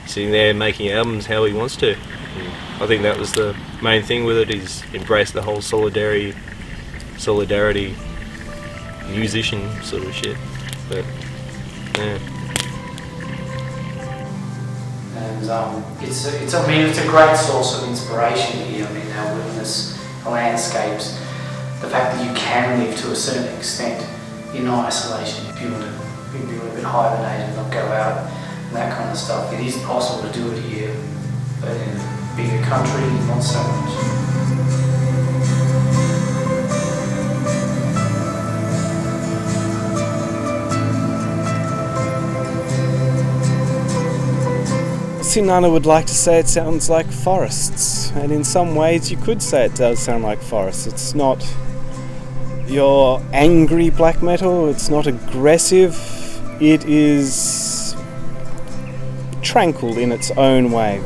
sitting there making albums how he wants to. I think that was the main thing with it. He's embraced the whole solidarity musician sort of shit. But yeah. And it's a great source of inspiration here. I mean, our wilderness landscapes, the fact that you can live to a certain extent in isolation, if you want to be a little bit hibernated, not go out, and that kind of stuff. It is possible to do it here, but in a bigger country, not so much. Sinana would like to say it sounds like forests, and in some ways you could say it does sound like forests. It's not your angry black metal, it's not aggressive, it is tranquil in its own way.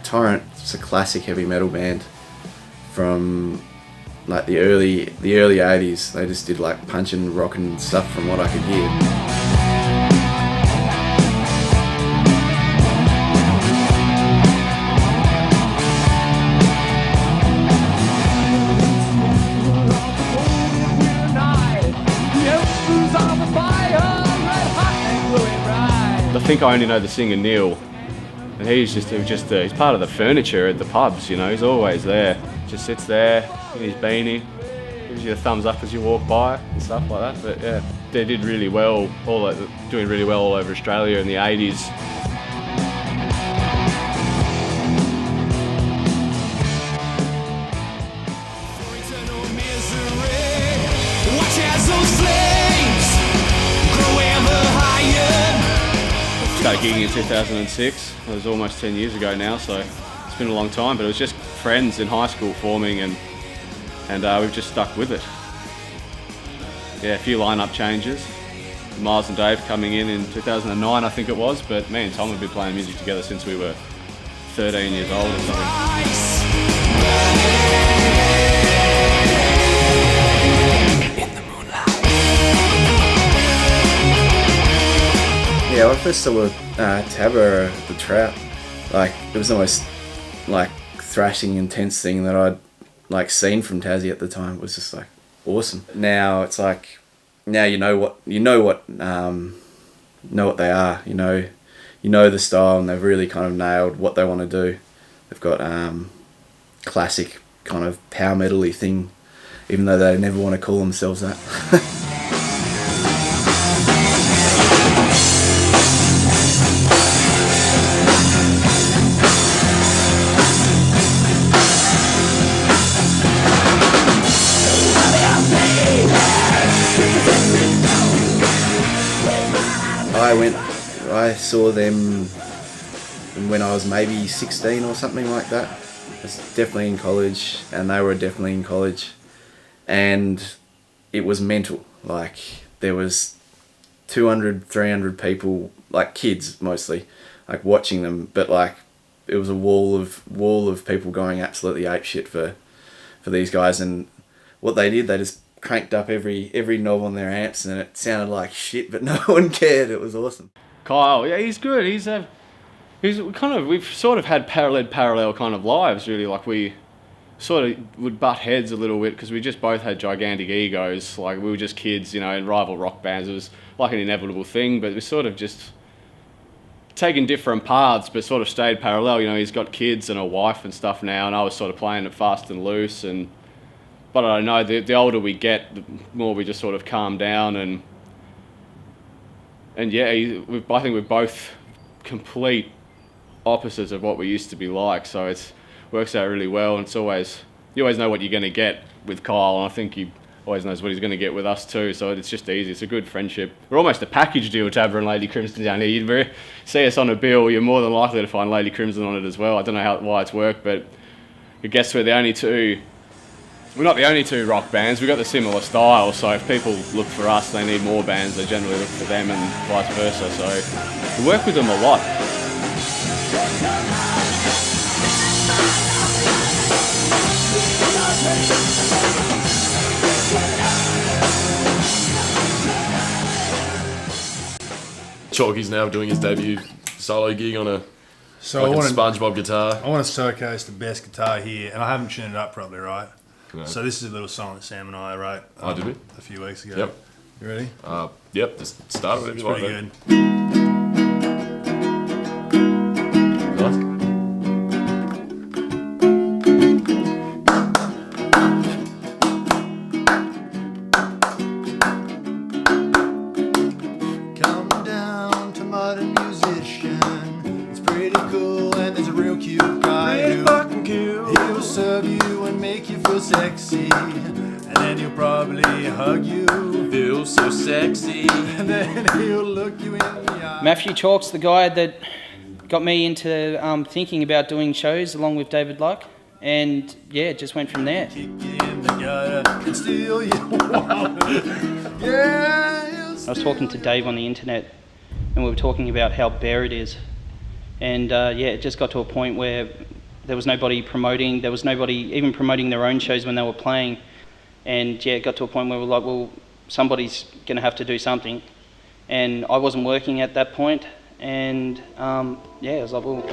Tyrant's a classic heavy metal band from like the early 80s. They just did like punching, rocking stuff from what I could hear. I think I only know the singer Neil, and he's part of the furniture at the pubs. You know, he's always there. Just sits there in his beanie, gives you a thumbs up as you walk by and stuff like that. But yeah, they did really well, doing really well all over Australia in the 80s. Started gigging in 2006. It was almost 10 years ago now, so it's been a long time. But it was just friends in high school forming, and we've just stuck with it. Yeah, a few lineup changes. Miles and Dave coming in 2009, I think it was. But me and Tom have been playing music together since we were 13 years old or something. Yeah, when I first saw Taberah, the Trout, like it was the most like thrashing, intense thing that I'd like seen from Tassie at the time. It was just like awesome. Now it's like you know what they are. You know the style, and they've really kind of nailed what they want to do. They've got classic kind of power metal-y thing, even though they never want to call themselves that. I saw them when I was maybe 16 or something like that. I was definitely in college, and they were definitely in college, and it was mental. Like there was 200, 300 people, like kids mostly, like watching them, but like it was a wall of people going absolutely apeshit for these guys. And what they did, they just cranked up every knob on their amps, and it sounded like shit, but no one cared. It was awesome. Kyle, yeah, he's good. We've sort of had parallel kind of lives, really. Like we sort of would butt heads a little bit because we just both had gigantic egos. Like we were just kids, you know, in rival rock bands. It was like an inevitable thing, but we sort of just taken different paths, but sort of stayed parallel. You know, he's got kids and a wife and stuff now, and I was sort of playing it fast and loose. But I don't know, the older we get, the more we just sort of calm down, and yeah, I think we're both complete opposites of what we used to be like, so it works out really well. And you always know what you're going to get with Kyle, and I think he always knows what he's going to get with us too, so it's just easy. It's a good friendship. We're almost a package deal, Taberah and Lady Crimson down here. You'd see us on a bill, you're more than likely to find Lady Crimson on it as well. I don't know why it's worked, but I guess we're not the only two rock bands. We've got the similar style, so if people look for us, they need more bands, they generally look for them, and vice versa. So we work with them a lot. Chalky's now doing his debut solo gig on a SpongeBob guitar. I want to showcase the best guitar here, and I haven't tuned it up properly, right? No. So this is a little song that Sam and I wrote did we? a few weeks ago. Yep. You ready? Yep, just start with it. It's pretty good. Come down to Modern Musician. It's pretty cool, and there's a real cute guy he'll serve you and make you feel sexy, and then he'll probably hug you, feel so sexy, and then he'll look you in the eye. Matthew Chalk's the guy that got me into thinking about doing shows along with David Luck, and yeah, it just went from there. I was talking to Dave on the internet, and we were talking about how bare it is, and yeah, it just got to a point where there was nobody promoting. There was nobody even promoting their own shows when they were playing. And yeah, it got to a point where we were like, well, somebody's going to have to do something. And I wasn't working at that point. And yeah, I was like, well,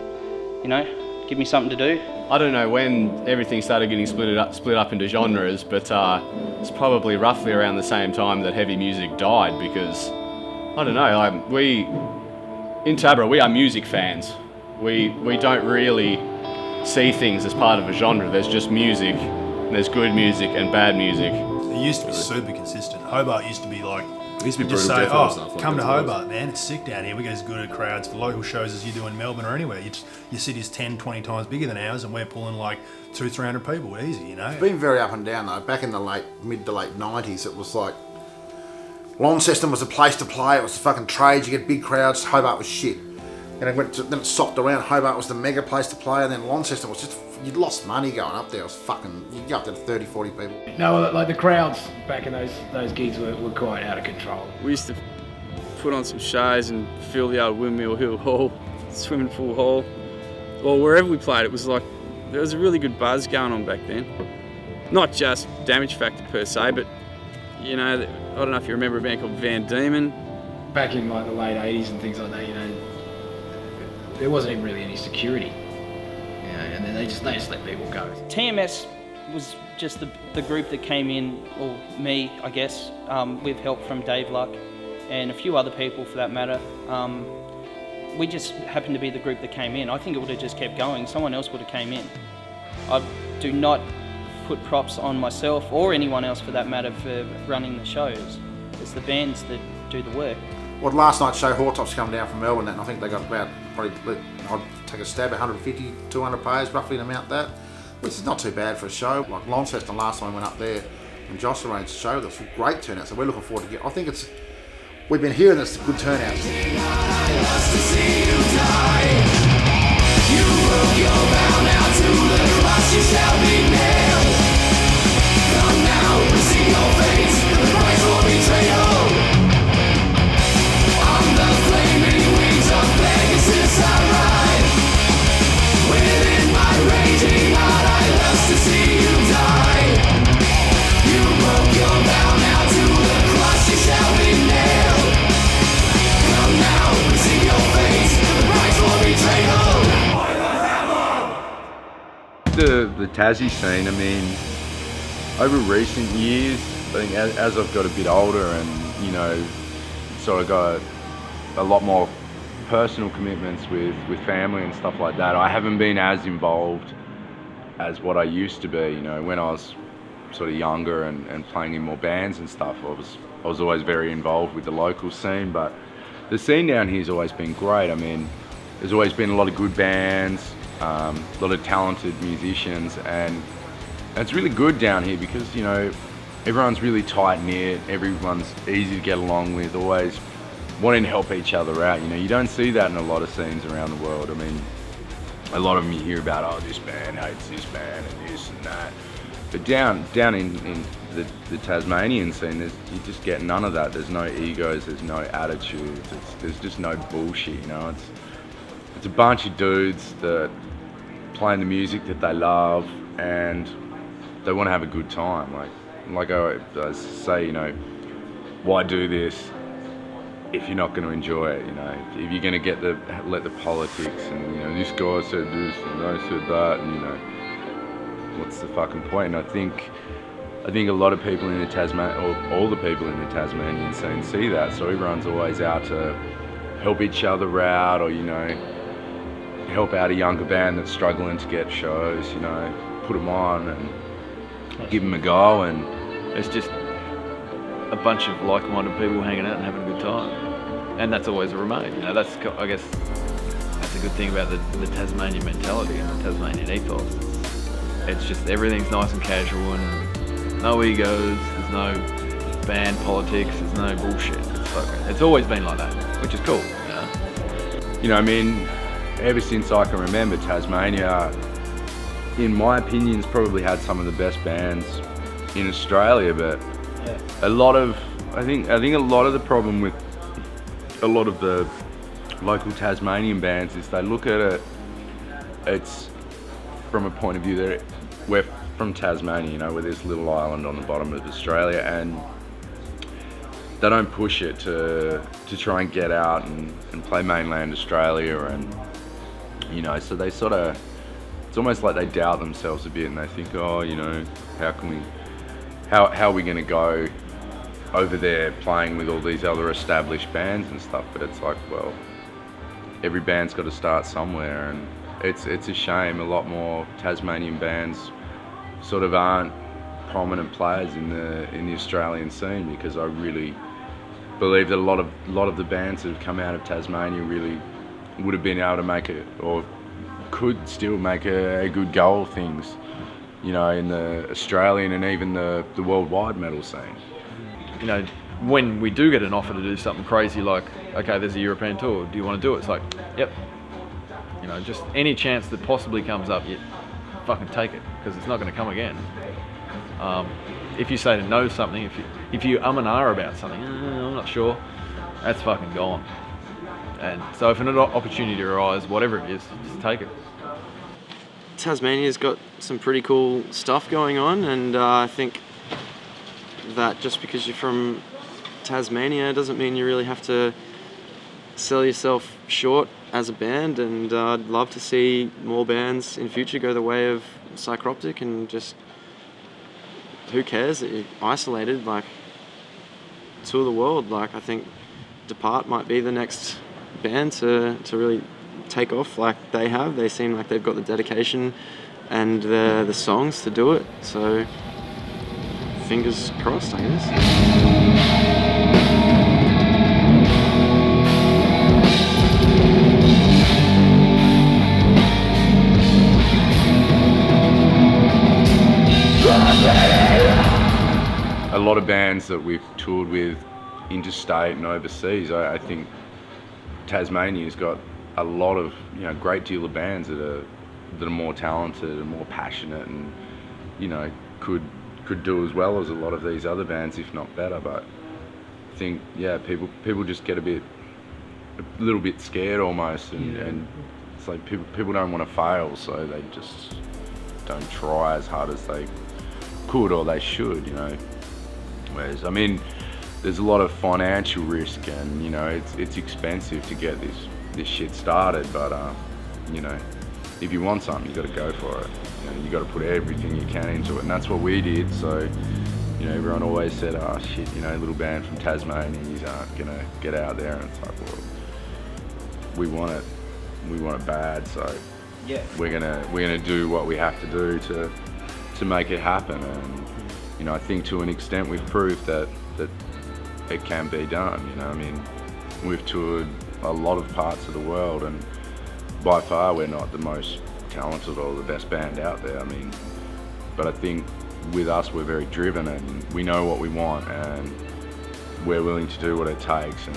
you know, give me something to do. I don't know when everything started getting split up into genres, but it's probably roughly around the same time that heavy music died, because I don't know. In Taberah, we are music fans. We don't really see things as part of a genre. There's just music, and there's good music and bad music. It used to be super consistent. Hobart used to be like, it used to be just brutal say, death and stuff like come that to as well. Hobart, man, it's sick down here. We get as good at crowds for local shows as you do in Melbourne or anywhere. Your city's 10, 20 times bigger than ours, and we're pulling like 200-300 people easy, you know? It's been very up and down though. Back in the mid to late 90s, it was like, Launceston was the place to play. It was fucking trades, you get big crowds. Hobart was shit. And then it sopped around. Hobart was the mega place to play, and then Launceston was just, you'd lost money going up there. It was fucking, you'd go up there to 30, 40 people. No, like the crowds back in those gigs were quite out of control. We used to put on some shows and fill the old Windmill Hill Hall, swimming pool hall, or wherever we played. It was like, there was a really good buzz going on back then. Not just Damage Factor per se, but, you know, I don't know if you remember a band called Van Diemen. Back in like the late 80s and things like that, you know, there wasn't even really any security. You know, and then they just let people go. TMS was just the group that came in, or me, I guess, with help from Dave Luck and a few other people for that matter. We just happened to be the group that came in. I think it would have just kept going. Someone else would have came in. I do not put props on myself or anyone else for that matter for running the shows. It's the bands that do the work. Well, last night's show, Hortop's come down from Melbourne, and I think they got about, probably, I'd take a stab, 150, 200 payers, roughly an amount that, which is not too bad for a show. Like Launceston last time I went up there, and Josh arranged a show, that was a great turnout, so we're looking forward to get, I think it's, we've been hearing it's a good turnout. The Tassie scene, I mean, over recent years, I think as I've got a bit older and, you know, sort of got a lot more personal commitments with family and stuff like that, I haven't been as involved as what I used to be. You know, when I was sort of younger and playing in more bands and stuff, I was always very involved with the local scene, but the scene down here has always been great. I mean, there's always been a lot of good bands, a lot of talented musicians, and it's really good down here because, you know, everyone's really tight-knit, everyone's easy to get along with, always wanting to help each other out. You know, you don't see that in a lot of scenes around the world. I mean, a lot of them you hear about, oh, this band hates this band and this and that. But down in the Tasmanian scene, you just get none of that. There's no egos, there's no attitudes, there's just no bullshit, you know. It's a bunch of dudes that playing the music that they love and they want to have a good time. Like I say, you know, why do this if you're not going to enjoy it? You know, if you're going to let the politics and, you know, this guy said this and I said that, and, you know, what's the fucking point? And I think a lot of people in the all the people in the Tasmanian scene see that, so everyone's always out to help each other out, or, you know, help out a younger band that's struggling to get shows, you know, put them on and give them a go. And it's just a bunch of like-minded people hanging out and having a good time, and that's always remained. You know, that's, I guess, that's a good thing about the Tasmanian mentality and the Tasmanian ethos. It's just everything's nice and casual and no egos. There's no band politics. There's no bullshit. It's always been like that, which is cool. You know? You know, I mean, ever since I can remember, Tasmania, in my opinion, has probably had some of the best bands in Australia. But I think a lot of the problem with a lot of the local Tasmanian bands is they look at it. from a point of view that we're from Tasmania, you know, we're this little island on the bottom of Australia, and they don't push it to try and get out and play mainland Australia, and you know, so they sort of, it's almost like they doubt themselves a bit, and they think, oh, you know, how are we going to go over there playing with all these other established bands and stuff? But it's like, well, every band's got to start somewhere, and it's a shame a lot more Tasmanian bands sort of aren't prominent players in the Australian scene, because I really believe that a lot of the bands that have come out of Tasmania really would have been able to make it, or could still make a good go of things, you know, in the Australian and even the worldwide metal scene. You know, when we do get an offer to do something crazy like, okay, there's a European tour, do you want to do it? It's like, yep. You know, just any chance that possibly comes up, you fucking take it, because it's not going to come again. If you say to no to something, if you and ah about something, I'm not sure, that's fucking gone. And so if an opportunity arises, whatever it is, just take it. Tasmania's got some pretty cool stuff going on, and I think that just because you're from Tasmania doesn't mean you really have to sell yourself short as a band, and I'd love to see more bands in future go the way of Psycroptic, and just, who cares that you're isolated, like, tour the world. Like, I think Departe might be the next band to really take off like they have. They seem like they've got the dedication and the songs to do it, so fingers crossed, I guess. A lot of bands that we've toured with interstate and overseas, I think Tasmania's got a lot of, you know, great deal of bands that are more talented and more passionate, and you know, could do as well as a lot of these other bands, if not better. But I think, yeah, people just get a little bit scared almost, and it's like people don't want to fail, so they just don't try as hard as they could or they should, you know. Whereas, I mean, there's a lot of financial risk, and you know, it's expensive to get this shit started, but you know, if you want something, you got to go for it. You know, you got to put everything you can into it, and that's what we did. So, you know, everyone always said, oh shit, you know, little band from Tasmania, you aren't gonna get out there, and it's like, well, we want it bad, so yeah, we're gonna do what we have to do to make it happen. And you know, I think to an extent we've proved that it can be done. You know, I mean, we've toured a lot of parts of the world, and by far we're not the most talented or the best band out there. I mean, but I think with us, we're very driven, and we know what we want, and we're willing to do what it takes, and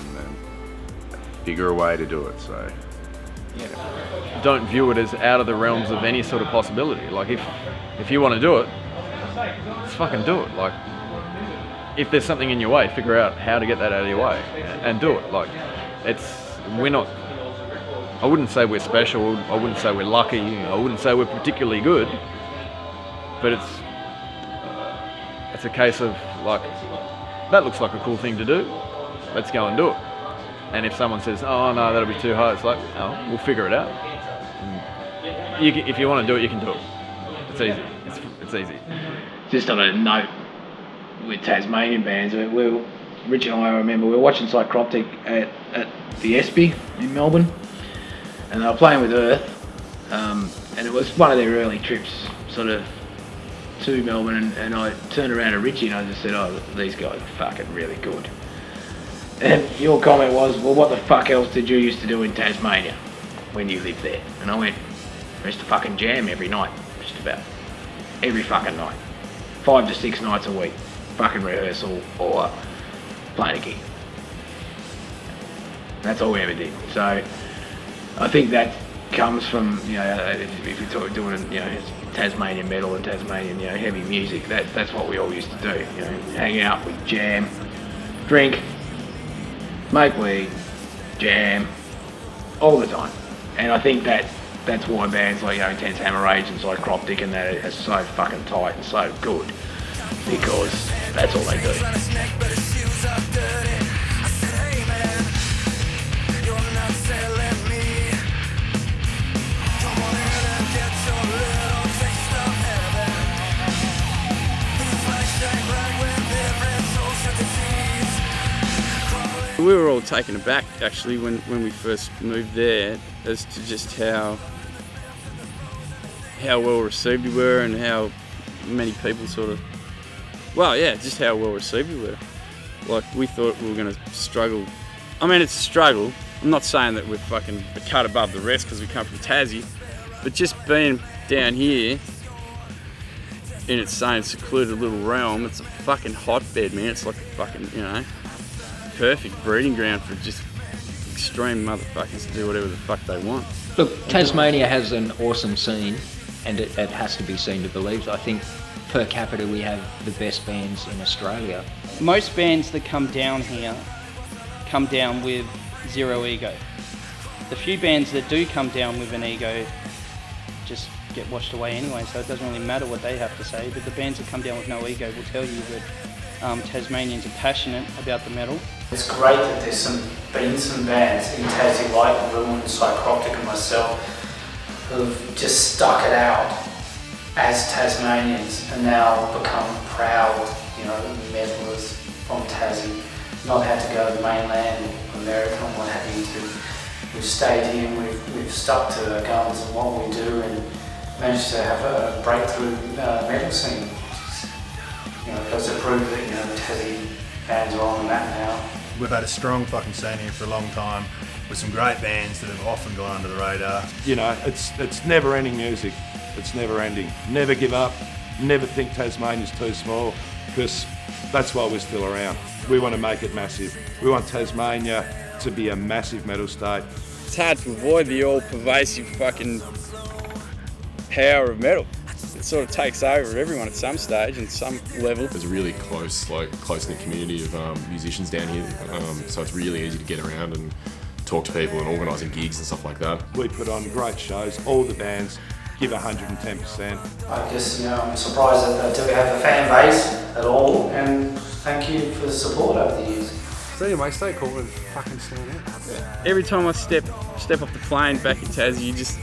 figure a way to do it. So yeah, don't view it as out of the realms of any sort of possibility. Like, if you want to do it, let's fucking do it. Like, if there's something in your way, figure out how to get that out of your way and do it. Like, we're not, I wouldn't say we're special, I wouldn't say we're lucky, I wouldn't say we're particularly good, but it's a case of, like, that looks like a cool thing to do, let's go and do it. And if someone says, oh no, that'll be too hard, it's like, oh, we'll figure it out. If you want to do it, you can do it. It's easy. It's easy. Just on a note with Tasmanian bands, Rich and I remember we were watching Psycroptic at the Espy in Melbourne, and they were playing with Earth, and it was one of their early trips sort of to Melbourne, and I turned around to Richie and I just said, oh, these guys are fucking really good. And your comment was, well, what the fuck else did you used to do in Tasmania when you lived there? And I went, I used to fucking jam every night, just about. Every fucking night. 5 to 6 nights a week. Fucking rehearsal or playing a gig. That's all we ever did. So I think that comes from, you know, if you're doing, you know, Tasmanian metal and Tasmanian, you know, heavy music, that's what we all used to do. You know, hang out, we jam, drink, smoke weed, jam, all the time. And I think that that's why bands like Intense Hammer Rage and Psycroptic and that are so fucking tight and so good, because that's all they do. We were all taken aback actually when we first moved there as to just how well received we were and how many people just how well received we were. Like, we thought we were going to struggle. I mean, it's a struggle. I'm not saying that we're fucking a cut above the rest because we come from Tassie, but just being down here in its own secluded little realm, it's a fucking hotbed, man. It's like a fucking, perfect breeding ground for just extreme motherfuckers to do whatever the fuck they want. Look, Tasmania has an awesome scene, and it has to be seen to believe. I think per capita we have the best bands in Australia. Most bands that come down here come down with zero ego. The few bands that do come down with an ego just get washed away anyway, so it doesn't really matter what they have to say, but the bands that come down with no ego will tell you that Tasmanians are passionate about the metal. It's great that there's been some bands in Tassie like Ruin, Psycroptic and myself who've just stuck it out as Tasmanians and now become proud, metalers from Tassie, not had to go to the mainland or America and what have you to. We've stayed here and we've stuck to our guns and what we do and managed to have a breakthrough metal scene. Goes to prove that the Tassie bands are on the map now. We've had a strong fucking scene here for a long time with some great bands that have often gone under the radar. It's never-ending music. It's never-ending. Never give up. Never think Tasmania's too small, because that's why we're still around. We want to make it massive. We want Tasmania to be a massive metal state. It's hard to avoid the all-pervasive fucking power of metal. It sort of takes over everyone at some stage and some level. There's a really close-knit community of musicians down here, so it's really easy to get around and talk to people and organising gigs and stuff like that. We put on great shows, all the bands give 110%. I guess, I'm surprised that they do have a fan base at all, and thank you for the support over the years. So anyway, stay cool and fucking stand out. Yeah. Every time I step off the plane back in Tassie, you just...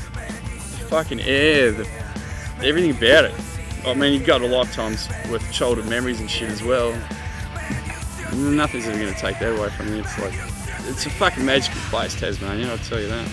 the fucking air, everything about it. I mean, you've got a lifetime's worth of childhood memories and shit as well. Nothing's ever going to take that away from you. It's a fucking magical place, Tasmania, I'll tell you that.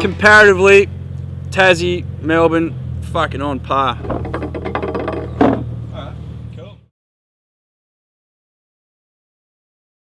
comparatively, Tassie, Melbourne, fucking on par.